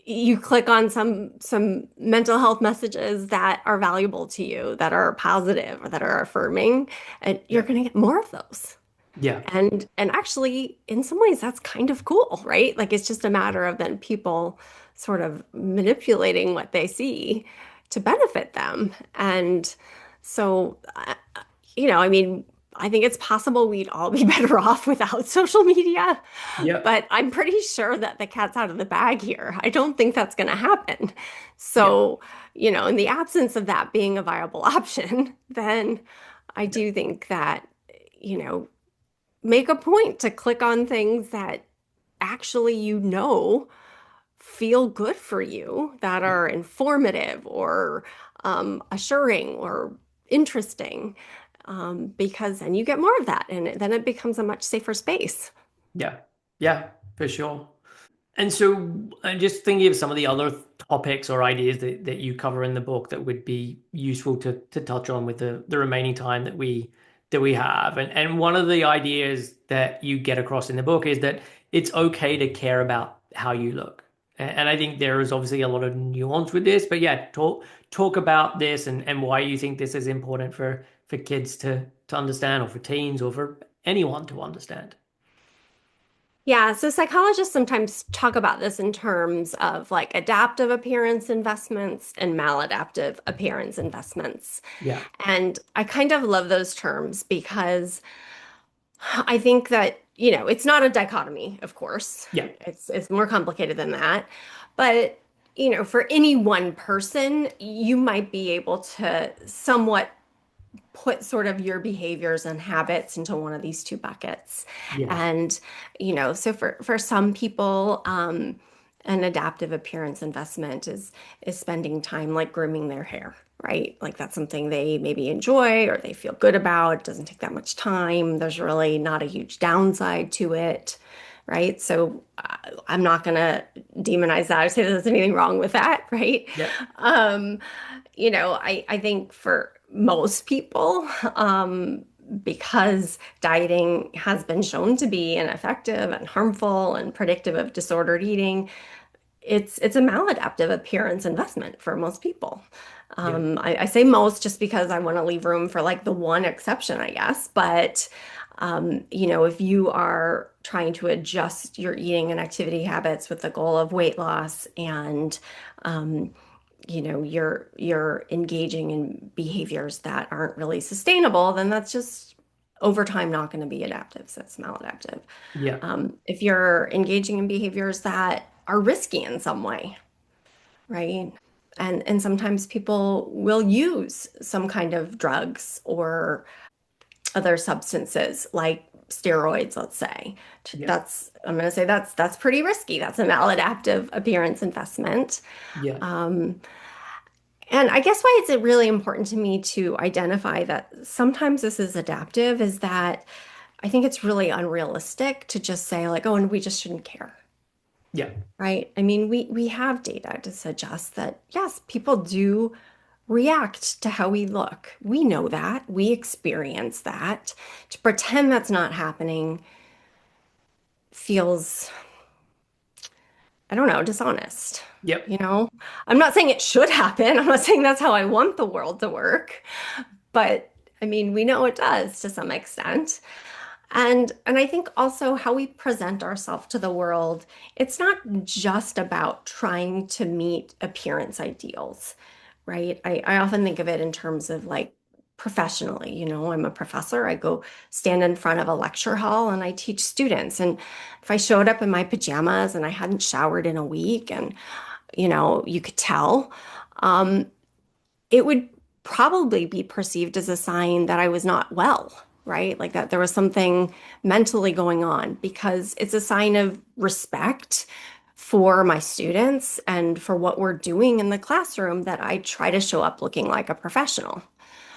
you click on some mental health messages that are valuable to you, that are positive or that are affirming, and you're yeah, going to get more of those. yeah, And actually, in some ways, that's kind of cool, right? Like it's just a matter of then people sort of manipulating what they see to benefit them. And so, I mean, I think it's possible we'd all be better off without social media, yeah, but I'm pretty sure that the cat's out of the bag here. I don't think that's going to happen. yeah, So, in the absence of that being a viable option, then I yeah, do think that, you know, make a point to click on things that actually feel good for you, that yeah. are informative or assuring or interesting, because then you get more of that and then it becomes a much safer space. Yeah, yeah, for sure. And so, just thinking of some of the other topics or ideas that you cover in the book that would be useful to touch on with the remaining time that we have. And one of the ideas that you get across in the book is that it's okay to care about how you look. And I think there is obviously a lot of nuance with this, but yeah, talk about this and why you think this is important for kids to understand, or for teens, or for anyone to understand. Yeah, so psychologists sometimes talk about this in terms of like adaptive appearance investments and maladaptive appearance investments. Yeah, And I kind of love those terms because I think that, it's not a dichotomy, of course. yeah, It's more complicated than that. But, for any one person, you might be able to somewhat put sort of your behaviors and habits into one of these two buckets. yeah, And, so for some people, an adaptive appearance investment is spending time like grooming their hair, right? Like that's something they maybe enjoy or they feel good about. It doesn't take that much time. There's really not a huge downside to it, right? So I'm not going to demonize that or say there's anything wrong with that, right? yeah, Um, I think for most people, because dieting has been shown to be ineffective and harmful and predictive of disordered eating, it's a maladaptive appearance investment for most people. yeah, I say most just because I want to leave room for like the one exception, I guess. But if you are trying to adjust your eating and activity habits with the goal of weight loss and you're engaging in behaviors that aren't really sustainable, then that's just over time not going to be adaptive. So it's maladaptive. yeah. If you're engaging in behaviors that are risky in some way, right? And sometimes people will use some kind of drugs or other substances like steroids, let's say. Yeah, I'm going to say that's pretty risky. That's a maladaptive appearance investment. yeah, Um, And I guess why it's really important to me to identify that sometimes this is adaptive is that I think it's really unrealistic to just say like, oh, and we just shouldn't care, yeah, right? I mean, we have data to suggest that yes, people do react to how we look. We know that. We experience that. To pretend that's not happening feels, I don't know, dishonest. yep, You know, I'm not saying it should happen. I'm not saying that's how I want the world to work. But I mean, we know it does to some extent. And I think also how we present ourselves to the world, it's not just about trying to meet appearance ideals, right? I often think of it in terms of like professionally, I'm a professor. I go stand in front of a lecture hall and I teach students. And if I showed up in my pajamas and I hadn't showered in a week and, you could tell, um, it would probably be perceived as a sign that I was not well, right? Like that there was something mentally going on because it's a sign of respect for my students and for what we're doing in the classroom that I try to show up looking like a professional.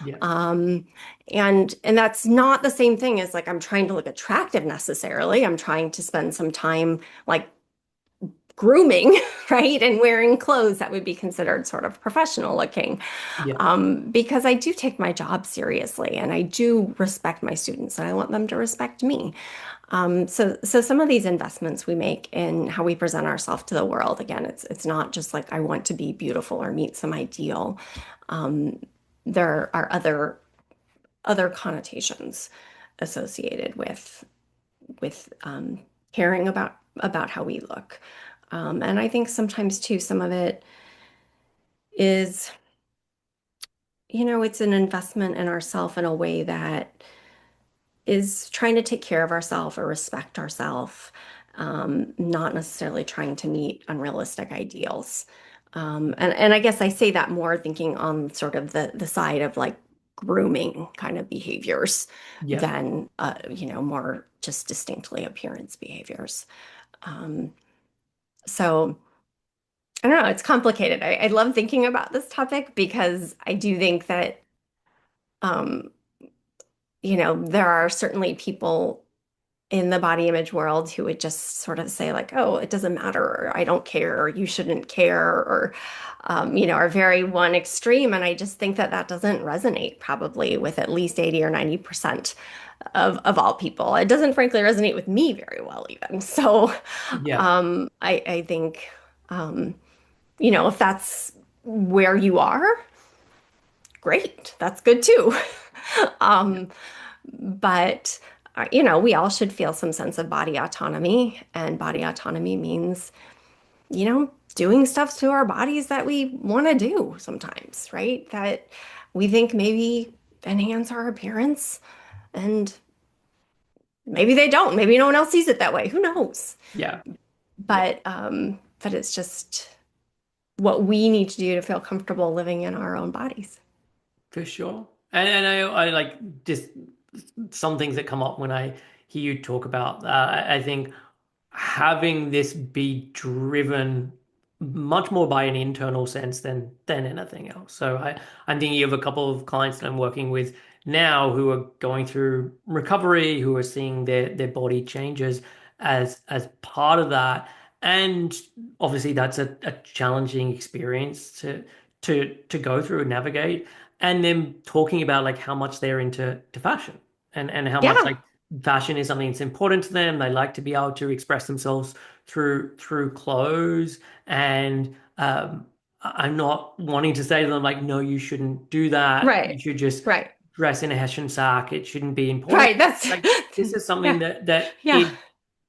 Yeah. Um, and that's not the same thing as like I'm trying to look attractive necessarily. I'm trying to spend some time like grooming, right? And wearing clothes that would be considered sort of professional looking. Yeah. Because I do take my job seriously and I do respect my students and I want them to respect me. So some of these investments we make in how we present ourselves to the world, again, it's not just like I want to be beautiful or meet some ideal. Um, there are other connotations associated with caring about how we look. And I think sometimes too, some of it is, it's an investment in ourself in a way that is trying to take care of ourselves or respect ourselves, not necessarily trying to meet unrealistic ideals. And I guess I say that more thinking on sort of the side of like grooming kind of behaviors Yeah. than, more just distinctly appearance behaviors. Um, so I don't know, it's complicated. I love thinking about this topic because I do think that, um, there are certainly people in the body image world who would just sort of say like, oh, it doesn't matter, or I don't care, or you shouldn't care, or, are very one extreme. And I just think that that doesn't resonate probably with at least 80 or 90% of all people. It doesn't frankly resonate with me very well even. So Yeah. I think, if that's where you are, great. That's good too. Yeah. Um, but we all should feel some sense of body autonomy, and body autonomy means, doing stuff to our bodies that we want to do sometimes, right? That we think maybe enhance our appearance, and maybe they don't. Maybe no one else sees it that way. Who knows? Yeah. Yeah. But it's just what we need to do to feel comfortable living in our own bodies. For sure. And I like just some things that come up when I hear you talk about that. I think having this be driven much more by an internal sense than anything else. So I'm thinking of a couple of clients that I'm working with now who are going through recovery, who are seeing their body changes as part of that. And obviously that's a challenging experience to go through and navigate. And then talking about like how much they're into to fashion and how much Yeah, like fashion is something that's important to them. They like to be able to express themselves through clothes. And I'm not wanting to say to them like, no, you shouldn't do that. right, You should just right, dress in a hessian sack. It shouldn't be important. right. That's Like this is something yeah, that yeah,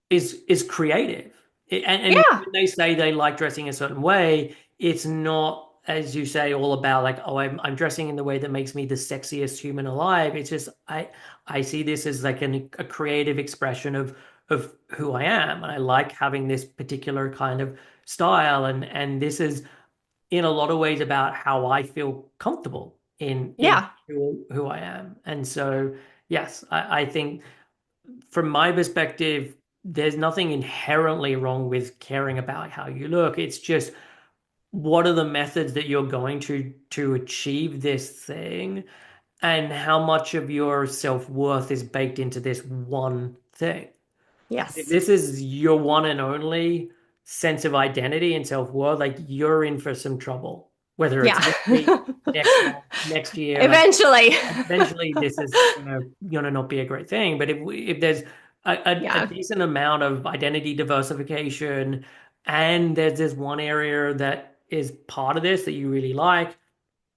is creative. And yeah, when they say they like dressing a certain way, it's not, as you say, all about like, oh, I'm dressing in the way that makes me the sexiest human alive. It's just I see this as like a creative expression of who I am, and I like having this particular kind of style, and this is in a lot of ways about how I feel comfortable in yeah, who I am. And so, yes, I think from my perspective, there's nothing inherently wrong with caring about how you look. It's just what are the methods that you're going to achieve this thing, and how much of your self-worth is baked into this one thing. If yes, this is your one and only sense of identity and self-worth, like you're in for some trouble. Whether it's yeah. this week, next month, next year, like Eventually, eventually this is gonna not be a great thing. But if there's a yeah, decent amount of identity diversification and there's this one area that is part of this that you really like,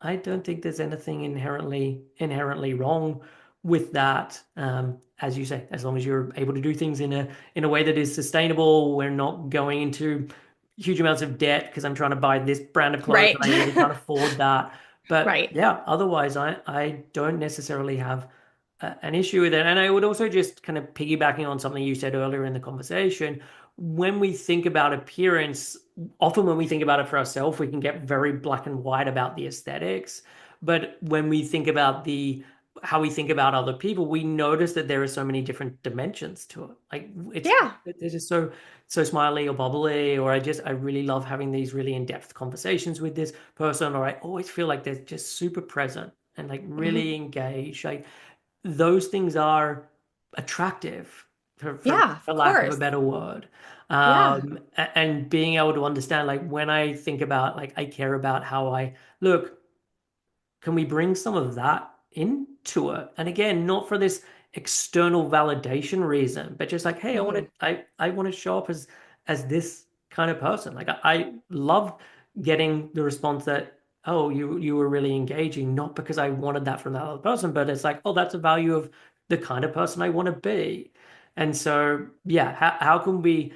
I don't think there's anything inherently wrong with that, as you say, as long as you're able to do things in a way that is sustainable, we're not going into huge amounts of debt because I'm trying to buy this brand of clothes Right. and I really can't afford that. But Right. yeah, otherwise, I don't necessarily have an issue with it. And I would also just kind of piggybacking on something you said earlier in the conversation, when we think about appearance, often when we think about it for ourselves, we can get very black and white about the aesthetics. But when we think about the how we think about other people, we notice that there are so many different dimensions to it. Like Yeah. they're just so smiley or bubbly, or I really love having these really in-depth conversations with this person, or I always feel like they're just super present and like Mhm. really engaged. Like those things are attractive, Yeah, for of lack of a course. better word. Yeah. And being able to understand, like when I think about, like I care about how I look, can we bring some of that into it? And again, not for this external validation reason, but just like, hey, Hmm. I want to show up as this kind of person. Like I love getting the response that, oh, you were really engaging, not because I wanted that from that other person, but it's like, oh, that's a value of the kind of person I want to be. And so, yeah, how can we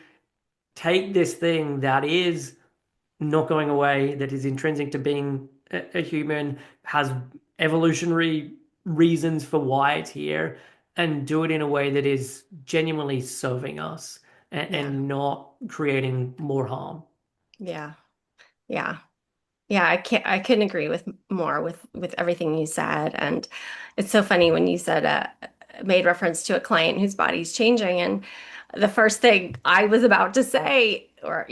take this thing that is not going away, that is intrinsic to being a human, has evolutionary reasons for why it's here, and do it in a way that is genuinely serving us Yeah. and not creating more harm. Yeah. Yeah. Yeah, I couldn't agree with more with everything you said. And it's so funny when you said made reference to a client whose body's changing, and the first thing I was about to say, or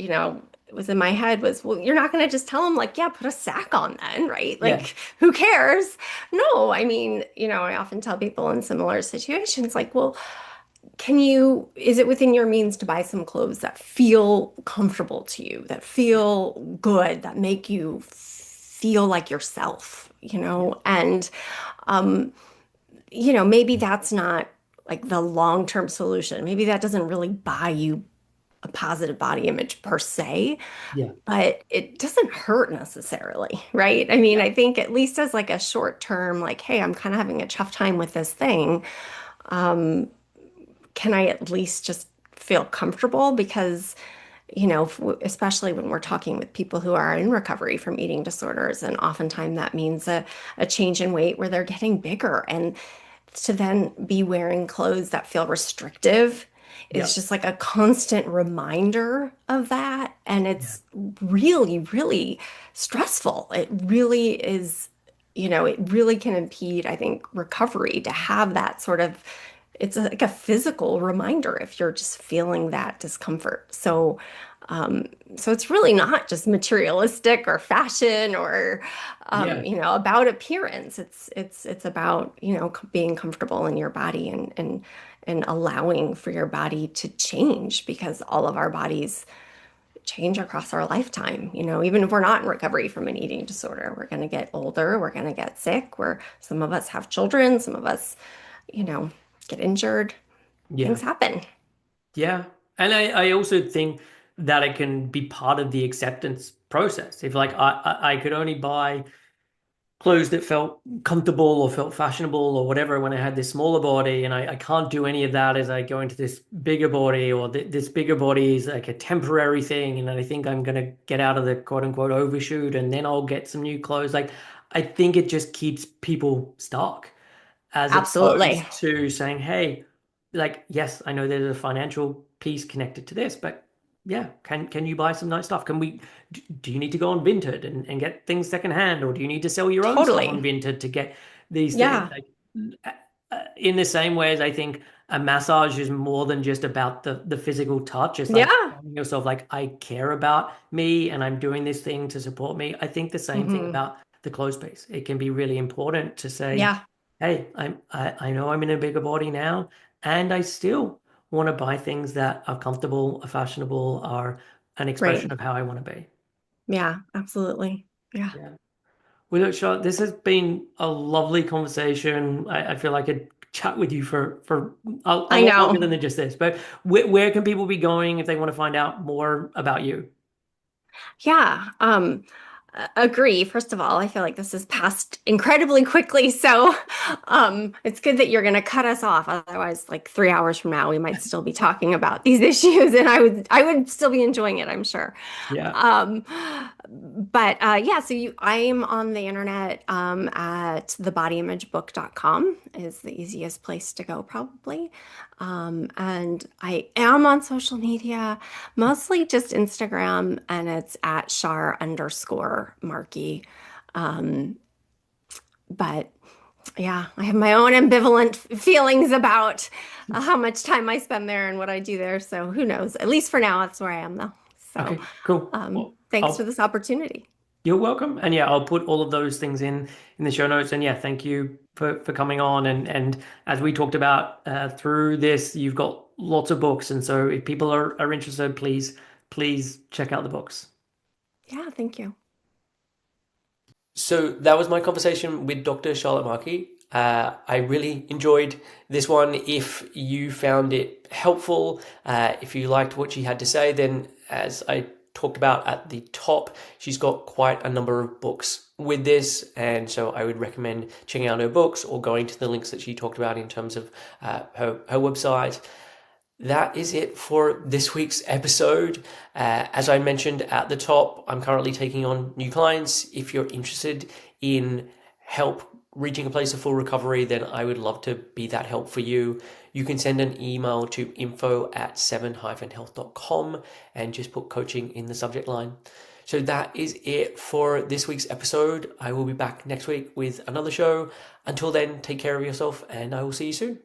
was in my head was, well, you're not going to just tell them like, yeah, put a sack on then, right? Yeah, Like, who cares? No, I mean, I often tell people in similar situations, like, well, is it within your means to buy some clothes that feel comfortable to you, that yeah, feel good, that make you feel like yourself, yeah, And, um, maybe that's not like the long-term solution. Maybe that doesn't really buy you a positive body image per se, yeah, but it doesn't hurt necessarily, right? I mean, yeah, I think at least as like a short term, like, hey, I'm kind of having a tough time with this thing. Um, can I at least just feel comfortable? Because, especially when we're talking with people who are in recovery from eating disorders, and oftentimes that means a change in weight where they're getting bigger. And to then be wearing clothes that feel restrictive yeah, is just like a constant reminder of that. And yeah, it's really, really stressful. It really is, it really can impede, I think, recovery to have that sort of, like a physical reminder if you're just feeling that discomfort. Um, so it's really not just materialistic or fashion or, yeah, about appearance. It's about, being comfortable in your body and allowing for your body to change because all of our bodies change across our lifetime. Even if we're not in recovery from an eating disorder, we're going to get older, we're going to get sick, some of us have children, some of us, you know, get injured. yeah, Things happen. yeah. And I also think that it can be part of the acceptance process. If like I could only buy clothes that felt comfortable or felt fashionable or whatever when I had this smaller body, and I can't do any of that as I go into this bigger body, or this bigger body is like a temporary thing, and I think I'm gonna get out of the quote unquote overshoot and then I'll get some new clothes. Like I think it just keeps people stuck as Absolutely. opposed to saying, hey, like, yes, I know there's a financial piece connected to this, but yeah, can you buy some nice stuff? Do you need to go on Vinted and get things secondhand, or do you need to sell your own stuff on Totally. Vinted to get these things? Yeah. Like, in the same way as I think a massage is more than just about the physical touch. It's like Yeah. telling yourself, like, I care about me and I'm doing this thing to support me. I think the same thing Hmm. about the clothes piece. It can be really important to say, Yeah. hey, I know I'm in a bigger body now, and I still want to buy things that are comfortable, are fashionable, are an Right. expression of how I want to be. Yeah. Absolutely. Yeah. Yeah. Well, look, Charlotte, this has been a lovely conversation. I feel like I could chat with you for a I lot longer know. than just this. But where can people be going if they want to find out more about you? Yeah. agree. First of all, I feel like this has passed incredibly quickly. So it's good that you're going to cut us off. Otherwise, like 3 hours from now, we might still be talking about these issues, and I would still be enjoying it, I'm sure. Yeah. Um, but yeah, so I'm on the internet at thebodyimagebook.com is the easiest place to go, probably. And I am on social media, mostly just Instagram, and it's at Shar_Markey. Um, but yeah, I have my own ambivalent feelings about how much time I spend there and what I do there. So who knows? At least for now, that's where I am, though. So Okay, cool. Well, thanks for this opportunity. you're welcome. And yeah, I'll put all of those things in the show notes. And yeah, thank you for coming on. And as we talked about through this, you've got lots of books. And so if people are interested, please check out the books. Yeah, thank you. So that was my conversation with Dr. Charlotte Markey. I really enjoyed this one. If you found it helpful, if you liked what she had to say, then as I talked about at the top, she's got quite a number of books with this. And so I would recommend checking out her books or going to the links that she talked about in terms of her website. That is it for this week's episode. As I mentioned at the top, I'm currently taking on new clients. If you're interested in help reaching a place of full recovery, then I would love to be that help for you. You can send an email to info@7-health.com and just put coaching in the subject line. So that is it for this week's episode. I will be back next week with another show. Until then, take care of yourself and I will see you soon.